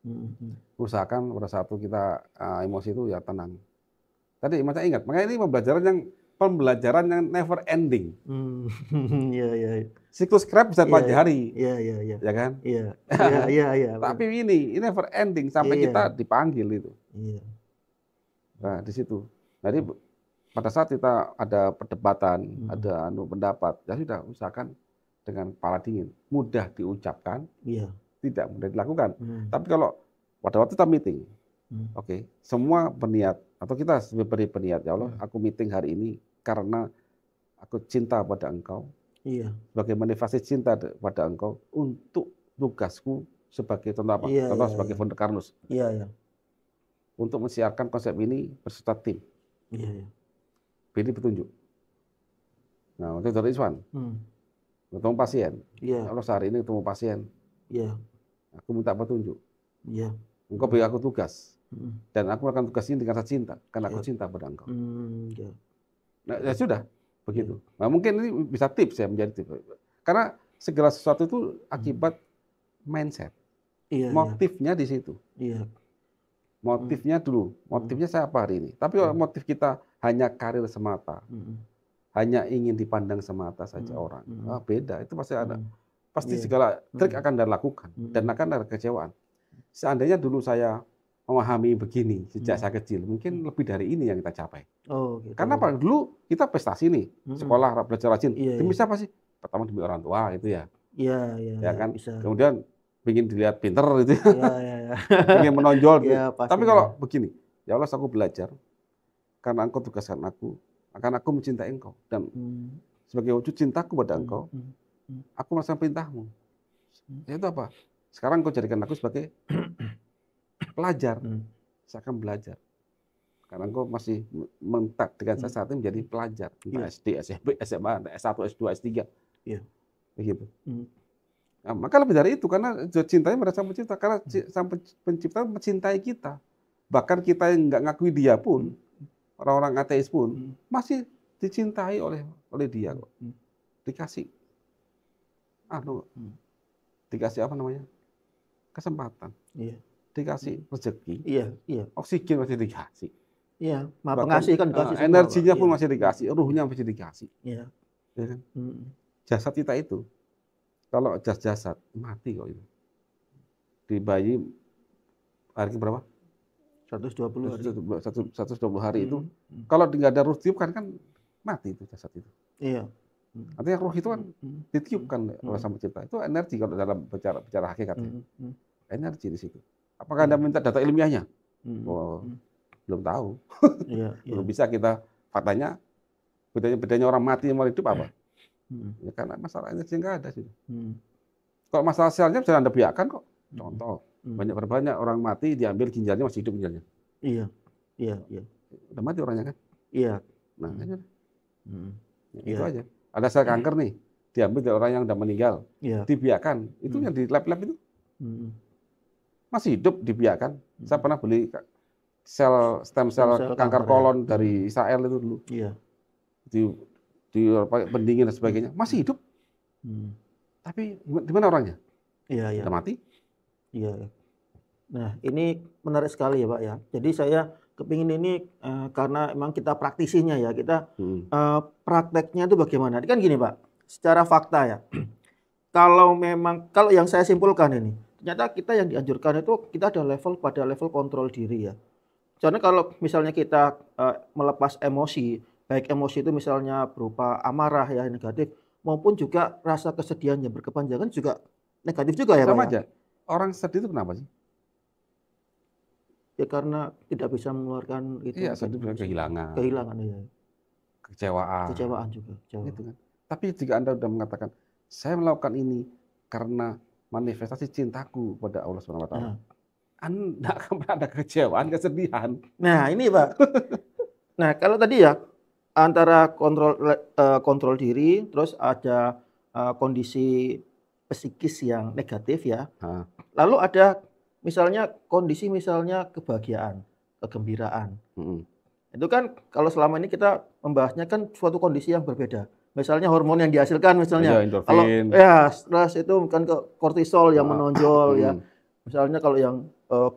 Usahakan pada saat itu kita emosi itu ya tenang. Tadi macam ingat, makanya ini pembelajaran yang never ending. Iya. Siklus Krebs bisa 4 hari. Iya. Ya kan? Iya. Tapi ini never ending sampai kita dipanggil itu. Iya. Nah, di situ. Jadi pada saat kita ada perdebatan, ada pendapat, ya sudah, usahakan dengan kepala dingin, mudah diucapkan, tidak mudah dilakukan. Tapi kalau pada waktu kita meeting, oke, semua berniat, atau kita beri berniat, ya Allah, aku meeting hari ini karena aku cinta pada Engkau, sebagai manifestasi cinta pada Engkau untuk tugasku sebagai contoh apa? Contoh sebagai founder Karnus. Untuk mensiarkan konsep ini berserta tim. Pilih petunjuk. Nah, waktu itu dari Iswan, ketemu pasien. Allah, sehari ini ketemu pasien. Aku minta petunjuk. Engkau beri aku tugas. Dan aku melakukan tugas ini dengan rasa cinta, karena aku cinta pada engkau. Nah, ya sudah, begitu. Nah, mungkin ini bisa tips ya, menjadi tips. Karena segala sesuatu itu akibat mindset. Motifnya di situ. Motifnya dulu, motifnya saya apa hari ini. Tapi kalau motif kita hanya karir semata, hanya ingin dipandang semata saja orang, beda. Itu pasti ada, pasti segala trik akan Anda lakukan dan akan ada kekecewaan. Seandainya dulu saya memahami begini sejak saya kecil, mungkin lebih dari ini yang kita capai. Gitu. Karena apa? Dulu kita prestasi nih, sekolah belajar rajin. Demi siapa sih? Pertama demi orang tua, itu ya. Ya kan. Bisa. Kemudian ingin dilihat pinter gitu ya. Ingin menonjol gitu. Tapi kalau begini, ya Allah aku belajar karena engkau tugaskan aku, akan aku mencintai engkau dan sebagai wujud cintaku pada engkau, aku melaksanakan perintahmu. Itu apa? Sekarang engkau jadikan aku sebagai pelajar. Saya akan belajar. Karena engkau masih mentakdirkan saya saat ini menjadi pelajar. Entah SD, SMP, SMA, S1, S2, S3. Begitu. Nah, maka lebih dari itu, karena cintanya merasa pencipta, karena sang pencipta mencintai kita. Bahkan kita yang nggak ngakui dia pun, orang-orang ateis pun, masih dicintai oleh dia kok. Dikasih, dikasih apa namanya? Kesempatan. Dikasih rezeki. Oksigen masih dikasih. Maha pengasih kan dikasih. Energinya pun masih dikasih, ruhnya masih dikasih. Ya kan? Jasad kita itu, kalau jasad mati kok itu. Di bayi hari berapa? 120 hari. 120 hari itu. Kalau nggak ada ruh tiup kan mati itu jasad itu. Artinya ruh itu kan ditiupkan oleh Sang Pencipta. Itu energi kalau dalam bicara hakikatnya. Energi di situ. Apakah Anda minta data ilmiahnya? Belum tahu. Belum bisa kita faktanya bedanya orang mati sama hidup apa? Ya karena masalah energi nggak ada sih. Kalau masalah selnya bisa Anda biarkan kok. Contoh, banyak orang mati diambil ginjalnya masih hidup ginjalnya. Udah mati orangnya kan? Nah, itu aja. Ada sel kanker nih, diambil dari orang yang udah meninggal, dibiarkan. Itu yang di lab-lab itu masih hidup dibiarkan. Saya pernah beli stem sel kanker kolon dari Israel itu dulu. Di pendingin dan sebagainya, masih hidup. Tapi di mana orangnya? Udah mati? Nah, ini menarik sekali ya Pak ya. Jadi saya kepingin ini karena memang kita praktisinya ya, kita prakteknya itu bagaimana? Ini kan gini Pak, secara fakta ya. Kalau yang saya simpulkan ini, ternyata kita yang dianjurkan itu kita ada pada level kontrol diri ya. Soalnya kalau misalnya kita melepas emosi, baik emosi itu misalnya berupa amarah ya negatif, maupun juga rasa kesedihan yang berkepanjangan juga negatif juga ya Pak. Sama aja. Orang sedih itu kenapa sih? Ya karena tidak bisa mengeluarkan itu. Sedih dengan kehilangan. Kehilangan ya. Kecewaan juga. Gitu kan. Tapi jika Anda sudah mengatakan saya melakukan ini karena manifestasi cintaku pada Allah Subhanahu wa taala. Anda akan pernah ada kekecewaan, kesedihan. Nah, ini Pak. Nah, kalau tadi ya antara kontrol diri, terus ada kondisi psikis yang negatif ya. Lalu ada misalnya kondisi kebahagiaan, kegembiraan. Itu kan kalau selama ini kita membahasnya kan suatu kondisi yang berbeda. Misalnya hormon yang dihasilkan misalnya. Kalau stres itu bukan kortisol yang menonjol ya. Misalnya kalau yang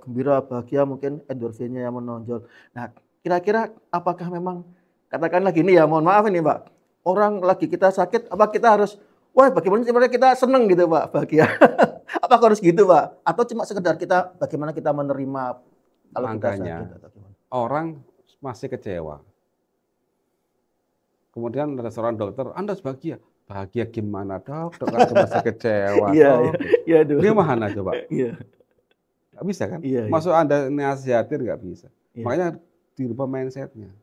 gembira, bahagia mungkin endorfinnya yang menonjol. Nah, kira-kira apakah memang katakanlah gini ya, mohon maaf ini Pak. Orang lagi kita sakit, apa kita harus bagaimana sebenarnya kita seneng gitu Pak, bahagia. Apakah harus gitu Pak? Atau cuma sekedar kita bagaimana kita menerima kalau kita sakit atau gimana? Orang masih kecewa. Kemudian ada seorang dokter, Anda harus bahagia. Bahagia gimana dok? Dok masih kecewa. Iya. Gimana coba? Nggak bisa kan? Masuk Anda nasihatin nggak bisa. Makanya dirubah mindsetnya.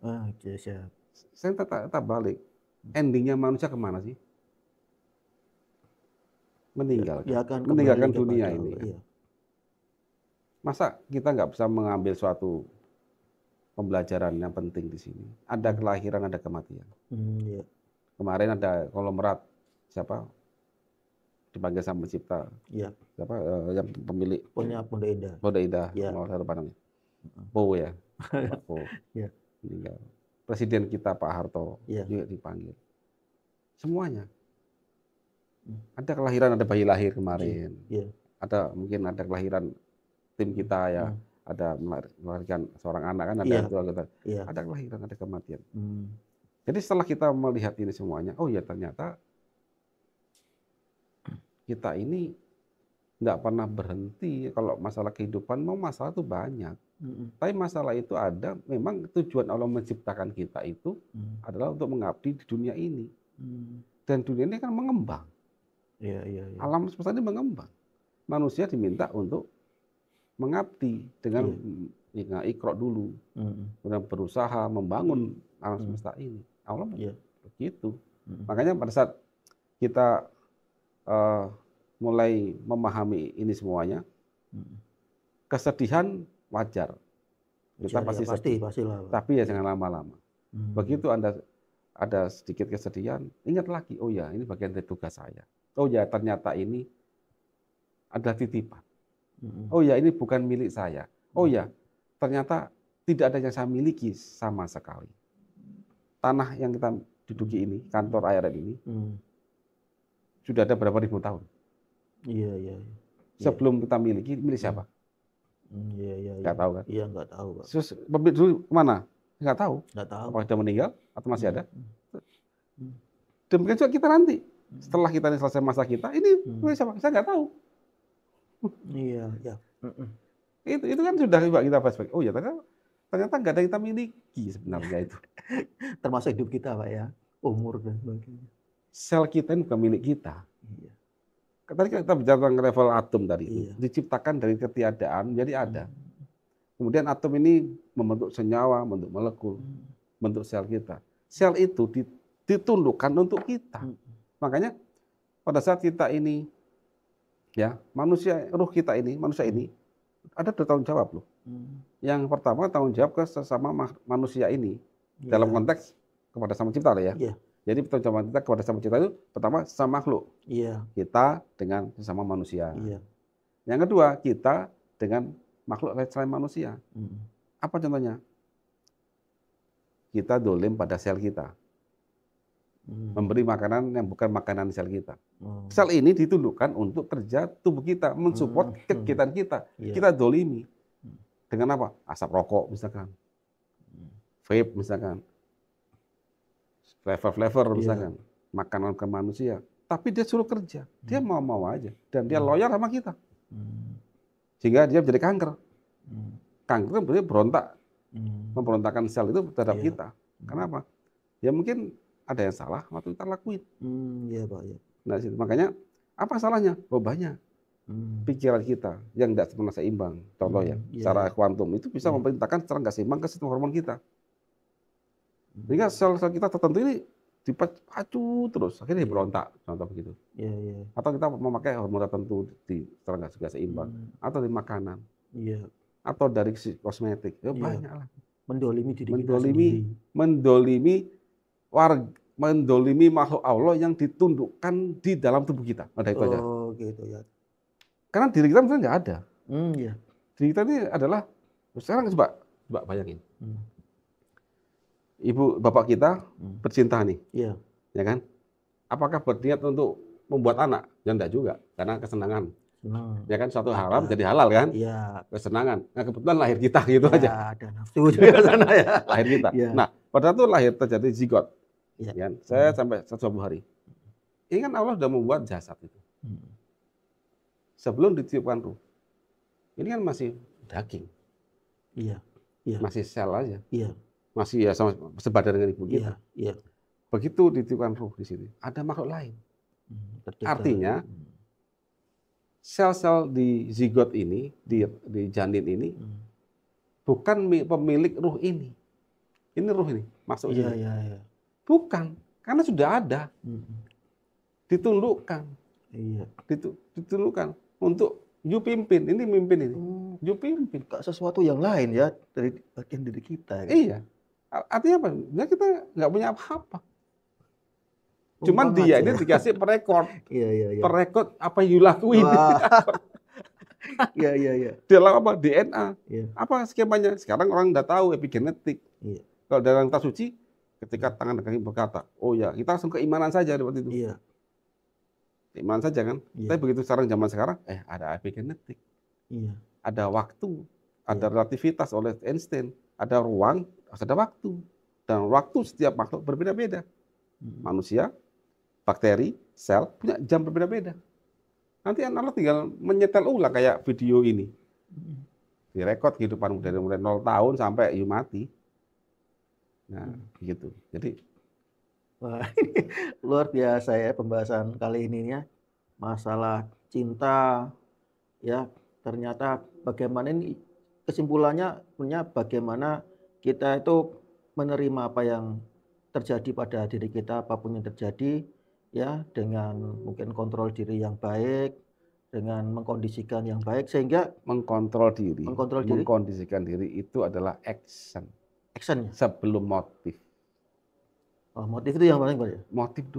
Saya tetap balik. Endingnya manusia kemana sih? Meninggalkan dunia ini. Kan? Masa kita nggak bisa mengambil suatu pembelajaran yang penting di sini? Ada kelahiran, ada kematian. Kemarin ada konglomerat siapa? Dipanggil Sang Pencipta. Siapa yang pemilik? Pondok Indah. Pondok Indah. Mau saya lupa namanya. Po ya, Pak Po. Ya. Meninggal. Presiden kita Pak Harto juga dipanggil. Semuanya. Ada kelahiran, ada bayi lahir kemarin. Ada mungkin ada kelahiran tim kita ya. Ada melahirkan seorang anak kan ada itu ada kelahiran, ada kematian. Jadi setelah kita melihat ini semuanya, oh ya ternyata kita ini nggak pernah berhenti. Kalau masalah kehidupan, mau masalah itu banyak. Tapi masalah itu ada, memang tujuan Allah menciptakan kita itu adalah untuk mengabdi di dunia ini. Dan dunia ini kan mengembang. Alam semesta ini mengembang. Manusia diminta untuk mengabdi dengan Iqra dulu, kemudian berusaha membangun alam semesta ini. Allah begitu. Makanya pada saat kita mulai memahami ini semuanya, kesedihan wajar. Kita pasti sedih, tapi ya jangan lama-lama. Begitu Anda ada sedikit kesedihan, ingat lagi, oh ya ini bagian dari tugas saya. Oh ya ternyata ini adalah titipan. Oh ya ini bukan milik saya. Oh ya ternyata tidak ada yang saya miliki sama sekali. Tanah yang kita duduki ini, kantor ARN ini, sudah ada berapa ribu tahun. Sebelum kita miliki, milik siapa? Nggak tahu kan? Iya, nggak tahu. Terus pemilik dulu kemana? Nggak tahu. Apakah sudah meninggal atau masih ada? Demikian juga kita nanti. Setelah kita ini selesai masa kita, ini milik siapa? Saya nggak tahu. Itu kan sudah kita flashback. Oh ya ternyata nggak ada yang kita miliki sebenarnya itu. Termasuk hidup kita Pak ya, umur dan sebagainya. Sel kita ini bukan milik kita. Tadi kita bicara tentang level atom tadi itu. Diciptakan dari ketiadaan menjadi ada. Kemudian atom ini membentuk senyawa, membentuk molekul, bentuk sel kita. Sel itu ditundukkan untuk kita. Makanya pada saat kita ini ya, manusia ini ada bertanggung jawab loh. Yang pertama tanggung jawab ke sesama manusia ini dalam konteks kepada Sang Pencipta ya. Jadi bertanggung jawab kita kepada Sang Pencipta itu pertama sesama makhluk. Kita dengan sesama manusia. Yang kedua kita dengan makhluk lain selain manusia. Apa contohnya? Kita dolim pada sel kita. Memberi makanan yang bukan makanan sel kita. Sel ini ditundukkan untuk kerja tubuh kita, mensupport kegiatan kita. Kita dolimi. Dengan apa? Asap rokok misalkan. Vape misalkan. Flavor misalkan. Makanan ke manusia. Tapi dia suruh kerja. Dia mau-mau aja. Dan dia loyal sama kita. Sehingga dia menjadi kanker. Kanker berarti berontak. Memberontakkan sel itu terhadap kita. Kenapa? Ya mungkin ada yang salah waktu kita lakuin. Nah, makanya apa salahnya? Oh banyak. Pikiran kita yang tidak pernah seimbang. Contoh ya, secara kuantum itu bisa memerintahkan secara nggak seimbang ke sistem hormon kita. Sehingga sel-sel kita tertentu ini dipacu terus, akhirnya berontak. Contoh begitu. Atau kita memakai hormon tertentu secara nggak seimbang. Atau di makanan. Atau dari kosmetik. Ya, banyak lah. Mendolimi diri kita sendiri. Mendolimi makhluk Allah yang ditundukkan di dalam tubuh kita. Ada itu aja. Gitu ya. Karena diri kita sebenarnya nggak ada. Diri kita ini adalah, sekarang coba bayangin. Ibu bapak kita bercinta nih, ya kan? Apakah berniat untuk membuat anak? Ya enggak juga, karena kesenangan. Ya kan, suatu haram jadi halal kan? Kesenangan. Nah kebetulan lahir kita gitu aja. Ada nafsu juga sana ya. Lahir kita. Nah pada itu lahir terjadi zigot. Kan? Saya sampai 120 hari. Ini kan Allah sudah membuat jasad itu. Sebelum ditiupkan ruh. Ini kan masih daging. Masih sel aja. Masih ya sama sebadan dengan ibu kita. Begitu ditiupkan ruh di sini, ada makhluk lain. Artinya sel-sel di zigot ini, di janin ini, bukan pemilik ruh ini. Ini ruh ini, masuk ini. Bukan, karena sudah ada. Ditundukkan. Ditundukkan untuk you pimpin. Ini mimpin ini. You pimpin. Sesuatu yang lain ya dari bagian diri kita. Iya. Artinya apa? Nah, kita nggak punya apa-apa. Cuman dia ini dikasih perekod. Perekod apa yang you lakuin. Iya. Dalam apa? DNA. Iya. Apa skemanya? Sekarang orang udah tahu epigenetik. Iya. Kalau dalam kitab suci, ketika tangan dan kaki berkata, oh ya, kita langsung keimanan saja waktu itu. Iya. Keimanan saja kan. Iya. Tapi begitu sekarang zaman sekarang, ada epigenetik. Iya. Ada waktu, ada relativitas oleh Einstein, ada ruang, ada waktu. Dan waktu setiap makhluk berbeda-beda. Manusia, bakteri, sel punya jam berbeda-beda. Nanti anak tinggal menyetel ulang kayak video ini. Direkod kehidupan dari mulai 0 tahun sampai mati. Nah, begitu. Jadi wah, ini luar biasa ya pembahasan kali ini ya. Masalah cinta ya, ternyata bagaimana ini kesimpulannya punya bagaimana kita itu menerima apa yang terjadi pada diri kita, apapun yang terjadi ya, dengan mungkin kontrol diri yang baik, dengan mengkondisikan yang baik, sehingga mengkondisikan diri itu adalah action sebelum motif. Oh, motif itu yang paling banyak. Motif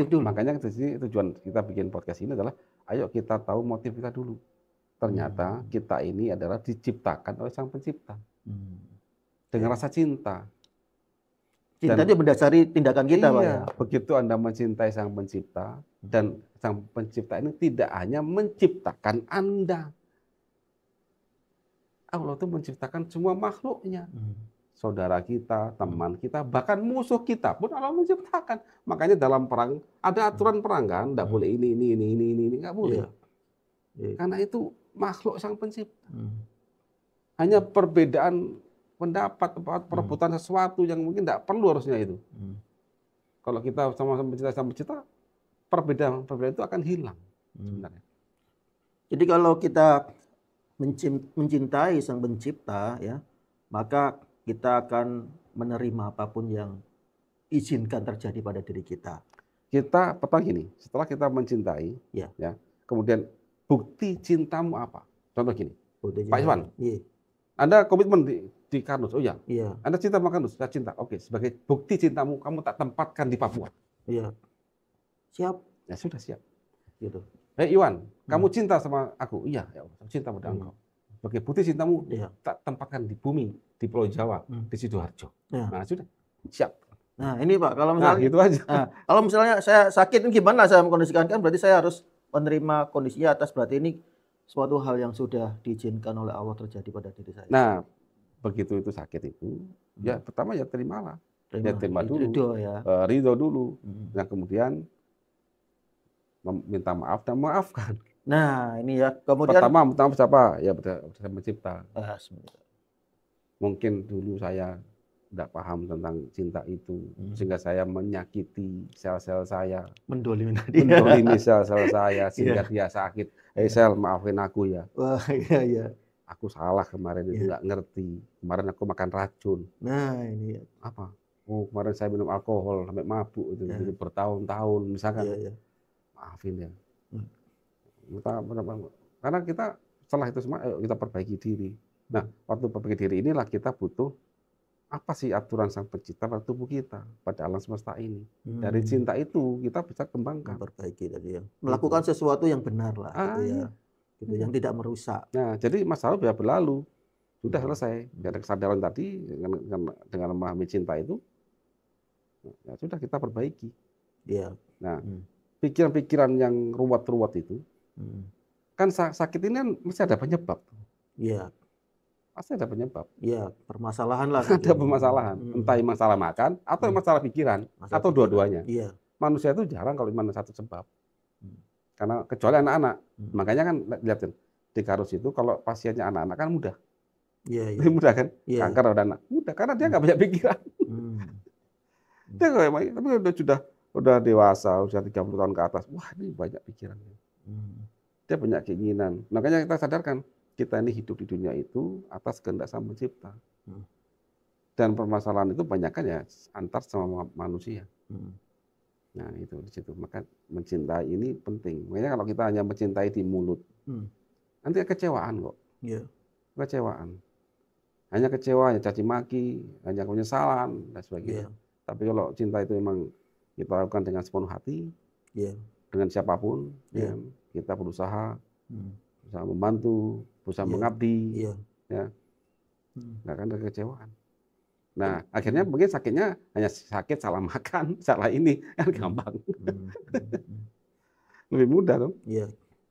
dulu. Makanya tujuan kita bikin podcast ini adalah ayo kita tahu motif kita dulu. Ternyata kita ini adalah diciptakan oleh Sang Pencipta dengan rasa cinta. Cinta itu mendasari tindakan kita, Pak ya. Begitu Anda mencintai Sang Pencipta, dan Sang Pencipta ini tidak hanya menciptakan Anda. Allah itu menciptakan semua makhluknya. Saudara kita, teman kita, bahkan musuh kita pun Allah menciptakan. Makanya dalam perang ada aturan perang kan, tidak boleh ini, nggak boleh. Karena itu makhluk Sang Pencipta. Hanya perbedaan pendapat, perebutan sesuatu yang mungkin tidak perlu harusnya itu. Kalau kita sama-sama mencintai Sang Pencipta, perbedaan itu akan hilang sebenarnya. Jadi kalau kita mencintai Sang Pencipta ya, maka kita akan menerima apapun yang izinkan terjadi pada diri kita. Kita petang gini, setelah kita mencintai, ya, kemudian bukti cintamu apa? Contoh gini, Pak Iwan, Anda komitmen di Karnus, oh ya, Anda cinta sama Karnus, saya cinta. Oke, sebagai bukti cintamu, kamu tak tempatkan di Papua. Iya. Siap. Ya sudah siap. Gitu. Iwan, kamu cinta sama aku? Iya, ya Allah, cinta pada engkau. Sebagai bukti cintamu, tak tempatkan di bumi, di Pulau Jawa, di Sidoarjo. Nah sudah, siap. Nah ini Pak, kalau misalnya gitu aja. Kalau misalnya saya sakit, ini gimana saya mengkondisikan? Kan berarti saya harus menerima kondisinya atas, berarti ini suatu hal yang sudah diizinkan oleh Allah terjadi pada diri saya. Nah, begitu itu sakit itu, ya pertama ya terimalah. Terima dulu, ridho dulu. Nah kemudian minta maaf dan maafkan. Nah ini ya, kemudian pertama minta maaf siapa? Ya Sang Pencipta. Mungkin dulu saya tidak paham tentang cinta itu, sehingga saya menyakiti sel-sel saya, mendolimi sel-sel saya sehingga dia sakit. Sel, maafin aku ya. Wah, iya. Aku salah kemarin itu, nggak ngerti. Kemarin aku makan racun. Nah ini apa? Oh kemarin saya minum alkohol sampai mabuk itu bertahun-tahun misalkan. Maafin ya. Karena kita setelah itu semua kita perbaiki diri. Nah, waktu perbaiki diri inilah kita butuh apa sih aturan Sang Pencipta pada tubuh kita, pada alam semesta ini. Dari cinta itu kita bisa kembangkan, memperbaiki tadi ya. Melakukan sesuatu yang benar lah, gitu ya. Gitu, yang tidak merusak. Nah, jadi masalah biar berlalu. Sudah selesai. Ada kesadaran tadi dengan memahami cinta itu, ya sudah kita perbaiki. Iya. Nah, pikiran-pikiran yang ruwet-ruwet itu, kan sakit ini kan mesti ada penyebab. Iya. Pasti ada penyebab. Iya, permasalahan lah. Ada permasalahan. Entah masalah makan, atau masalah pikiran, atau dua-duanya. Iya. Manusia itu jarang kalau cuma satu sebab. Karena kecuali anak-anak. Makanya kan lihatin, di Karus itu kalau pasiennya anak-anak kan mudah. Iya. Lebih mudah kan? Kanker pada anak. Mudah, karena dia nggak banyak pikiran. Dia tapi udah dewasa, usia 30 tahun ke atas. Wah, ini banyak pikirannya. Dia banyak keinginan. Makanya kita sadarkan, kita ini hidup di dunia itu atas kehendak Sang Pencipta. Dan permasalahan itu banyakkan ya antar sama manusia. Nah, itu di situ. Maka mencintai ini penting. Makanya kalau kita hanya mencintai di mulut, nanti kecewaan kok. Kecewaan. Hanya kecewa, hanya caci maki, hanya penyesalan dan sebagainya. Tapi kalau cinta itu memang kita lakukan dengan sepenuh hati, dengan siapapun, kita berusaha berusaha membantu, berusaha mengabdi, ya, nggak akan ada kekecewaan. Nah, akhirnya mungkin sakitnya hanya sakit salah makan, salah ini, kan gampang. Lebih mudah dong. Iya.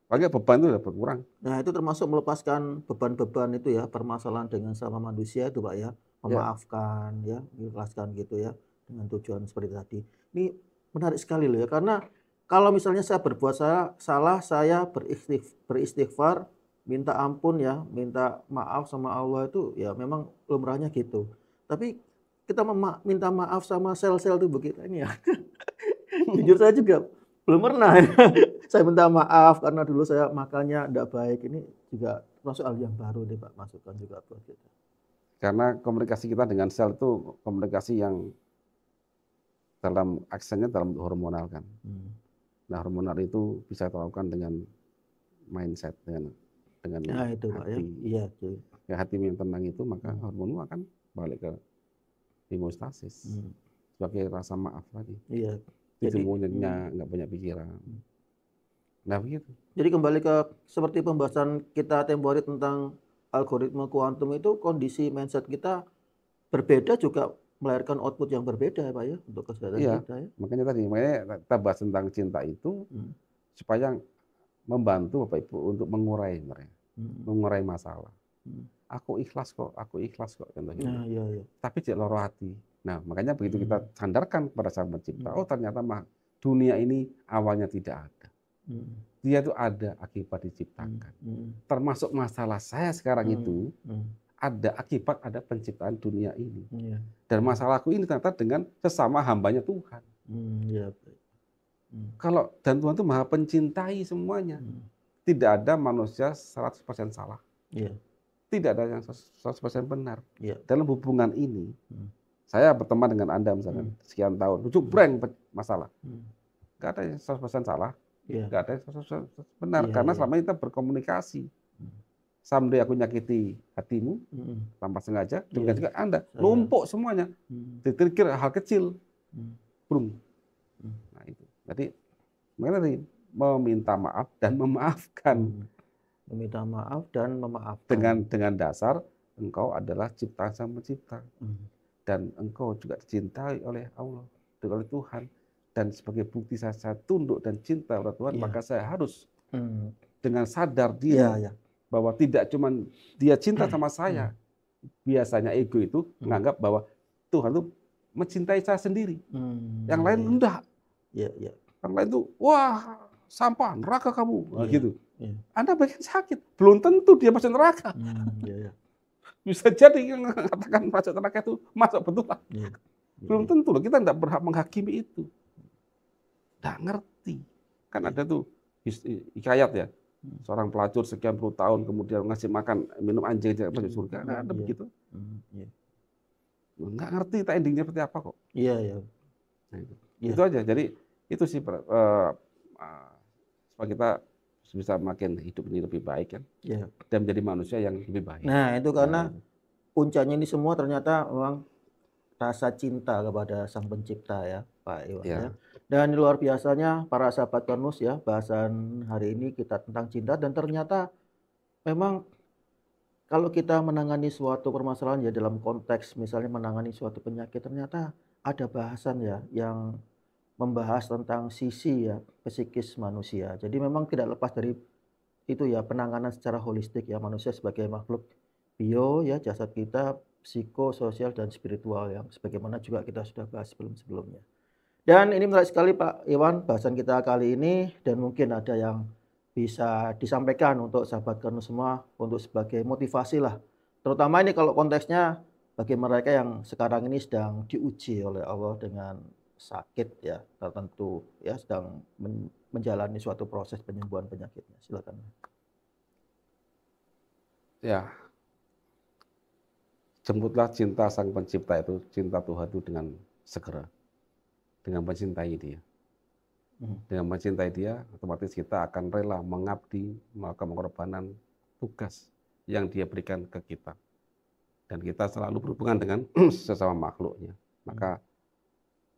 Pakai beban itu udah berkurang. Nah, itu termasuk melepaskan beban-beban itu ya, permasalahan dengan sama manusia itu Pak ya, memaafkan ya, mengikhlaskan gitu ya, dengan tujuan seperti tadi. Ini menarik sekali loh ya, karena kalau misalnya saya berbuat salah, saya beristighfar, minta ampun ya, minta maaf sama Allah itu ya memang lumrahnya gitu. Tapi kita minta maaf sama sel-sel tubuh kita ini ya. Jujur saya juga belum pernah ya. Saya minta maaf karena dulu saya makannya tidak baik. Ini juga termasuk hal yang baru nih Pak, masukan juga buat kita. Karena komunikasi kita dengan sel itu komunikasi yang dalam aksennya dalam hormonal kan. Nah, hormonal itu bisa dilakukan dengan mindset, dengan nah, itu, hati. Pak, ya. Iya, ya, hati yang tenang itu, maka hormonmu akan balik ke hemostasis sebagai rasa maaf tadi. Iya. Jadi nggak banyak pikiran. Nah begitu. Jadi kembali ke seperti pembahasan kita tempo hari tentang algoritma kuantum itu, kondisi mindset kita berbeda juga melahirkan output yang berbeda ya Pak ya untuk kesehatan kita ya. Makanya kita bahas tentang cinta itu supaya membantu Bapak Ibu untuk mengurai mengurai masalah. Aku ikhlas kok contohnya. Nah, iya. Tapi cek loro hati. Nah, makanya begitu kita sandarkan kepada Sang Pencipta, oh ternyata dunia ini awalnya tidak ada. Dia itu ada akibat diciptakan. Termasuk masalah saya sekarang itu ada akibat ada penciptaan dunia ini. Dan masalahku ini ternyata dengan sesama hambanya Tuhan. Kalau dan Tuhan itu Maha pencintai semuanya. Tidak ada manusia 100% salah. Tidak ada yang 100% benar. Dalam hubungan ini, saya berteman dengan Anda misalkan sekian tahun, breng masalah. Nggak ada yang 100% salah, nggak ada yang 100% benar. Karena selama ini kita berkomunikasi. Someday aku nyakiti hatimu, tanpa sengaja, demikian juga Anda. Numpuk semuanya. Diterkir hal kecil. Brum. Nah itu. Jadi, makanya meminta maaf dan memaafkan. Meminta maaf dan memaafkan. Dengan dasar engkau adalah ciptaan Sang Pencipta. Dan engkau juga dicintai oleh Allah, oleh Tuhan. Dan sebagai bukti saya tunduk dan cinta kepada Tuhan, maka saya harus dengan sadar diri bahwa tidak cuma dia cinta sama saya. Biasanya ego itu menganggap bahwa Tuhan itu mencintai saya sendiri. Yang lain enggak. Yang lain itu, wah sampah, neraka kamu. Gitu. Anda bagian sakit. Belum tentu dia masuk neraka. Bisa jadi yang mengatakan masuk neraka itu masuk betulan. Belum tentu loh, kita tidak berhak menghakimi itu. Tidak ngerti. Kan ada tuh hikayat ya. Seorang pelacur sekian puluh tahun kemudian ngasih makan, minum anjing aja masuk surga. Nah, ada begitu. Nggak ngerti tak endingnya seperti apa kok. Nah, itu aja. Jadi itu sih supaya kita bisa makin hidup ini lebih baik kan. Dan menjadi manusia yang lebih baik. Nah, itu karena puncaknya ini semua ternyata memang rasa cinta kepada Sang Pencipta ya, Pak Iwan ya. Dan luar biasanya para sahabat Karnus ya, bahasan hari ini kita tentang cinta, dan ternyata memang kalau kita menangani suatu permasalahan ya dalam konteks misalnya menangani suatu penyakit, ternyata ada bahasan ya yang membahas tentang sisi ya psikis manusia. Jadi memang tidak lepas dari itu ya, penanganan secara holistik ya, manusia sebagai makhluk bio ya, jasad kita, psikososial dan spiritual yang sebagaimana juga kita sudah bahas sebelum-sebelumnya. Dan ini menarik sekali Pak Iwan bahasan kita kali ini, dan mungkin ada yang bisa disampaikan untuk sahabat Karnus semua untuk sebagai motivasi lah. Terutama ini kalau konteksnya bagi mereka yang sekarang ini sedang diuji oleh Allah dengan sakit ya tertentu ya, sedang menjalani suatu proses penyembuhan penyakitnya. Silakan. Ya. Jemputlah cinta Sang Pencipta itu, cinta Tuhan itu dengan segera. Dengan mencintai dia. Dengan mencintai dia, otomatis kita akan rela mengabdi, melakukan pengorbanan tugas yang dia berikan ke kita. Dan kita selalu berhubungan dengan sesama makhluknya. Maka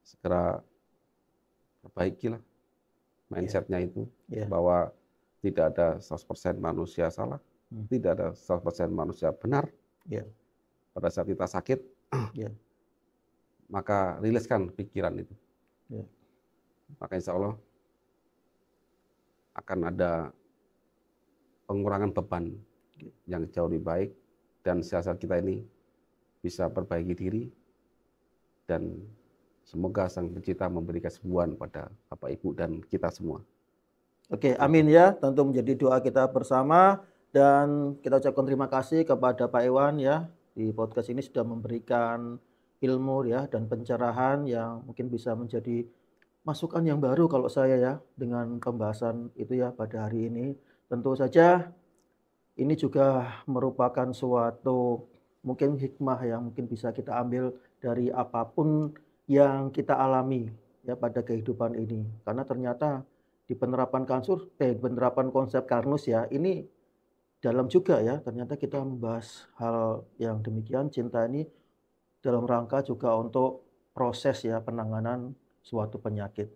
segera perbaikilah mindsetnya itu. Bahwa Tidak ada 100% manusia salah, tidak ada 100% manusia benar. Ya. Pada saat kita sakit, Ya. maka riliskan pikiran itu. Ya. Maka insya Allah akan ada pengurangan beban yang jauh lebih baik, dan siasat kita ini bisa perbaiki diri, dan semoga Sang Pencipta memberi kesembuhan pada Bapak Ibu dan kita semua. Oke, amin ya. Tentu menjadi doa kita bersama, dan kita ucapkan terima kasih kepada Pak Iwan ya, di podcast ini sudah memberikan ilmu ya dan pencerahan yang mungkin bisa menjadi masukan yang baru kalau saya ya dengan pembahasan itu ya pada hari ini. Tentu saja ini juga merupakan suatu mungkin hikmah yang mungkin bisa kita ambil dari apapun yang kita alami ya pada kehidupan ini. Karena ternyata di penerapan penerapan konsep Karnus ya, ini dalam juga ya, ternyata kita membahas hal yang demikian, cinta ini dalam rangka juga untuk proses ya penanganan suatu penyakit.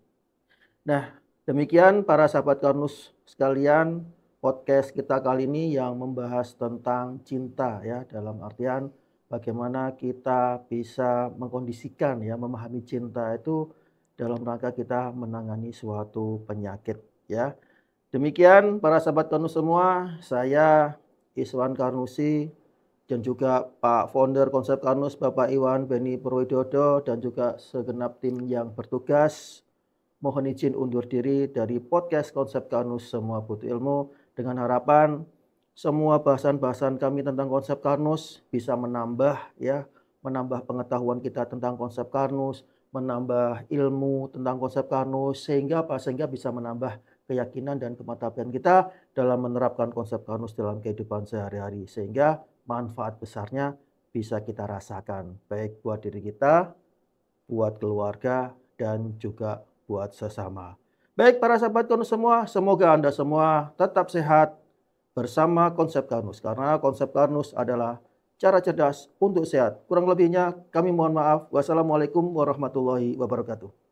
Nah, demikian para sahabat Karnus sekalian, podcast kita kali ini yang membahas tentang cinta ya, dalam artian bagaimana kita bisa mengkondisikan ya, memahami cinta itu dalam rangka kita menangani suatu penyakit ya. Demikian para sahabat Karnus semua, saya Iswan Karnusi dan juga Pak Founder Konsep Karnus Bapak Iwan Beni Purwidodo dan juga segenap tim yang bertugas. Mohon izin undur diri dari podcast Konsep Karnus Semua Butuh Ilmu, dengan harapan semua bahasan-bahasan kami tentang konsep Karnus bisa menambah pengetahuan kita tentang konsep Karnus, menambah ilmu tentang konsep Karnus, sehingga bisa menambah keyakinan dan kemantapkan kita dalam menerapkan konsep Karnus dalam kehidupan sehari-hari, sehingga manfaat besarnya bisa kita rasakan baik buat diri kita, buat keluarga, dan juga buat sesama. Baik para sahabat Karnus semua, semoga Anda semua tetap sehat bersama konsep Karnus, karena konsep Karnus adalah cara cerdas untuk sehat. Kurang lebihnya kami mohon maaf. Wassalamualaikum warahmatullahi wabarakatuh.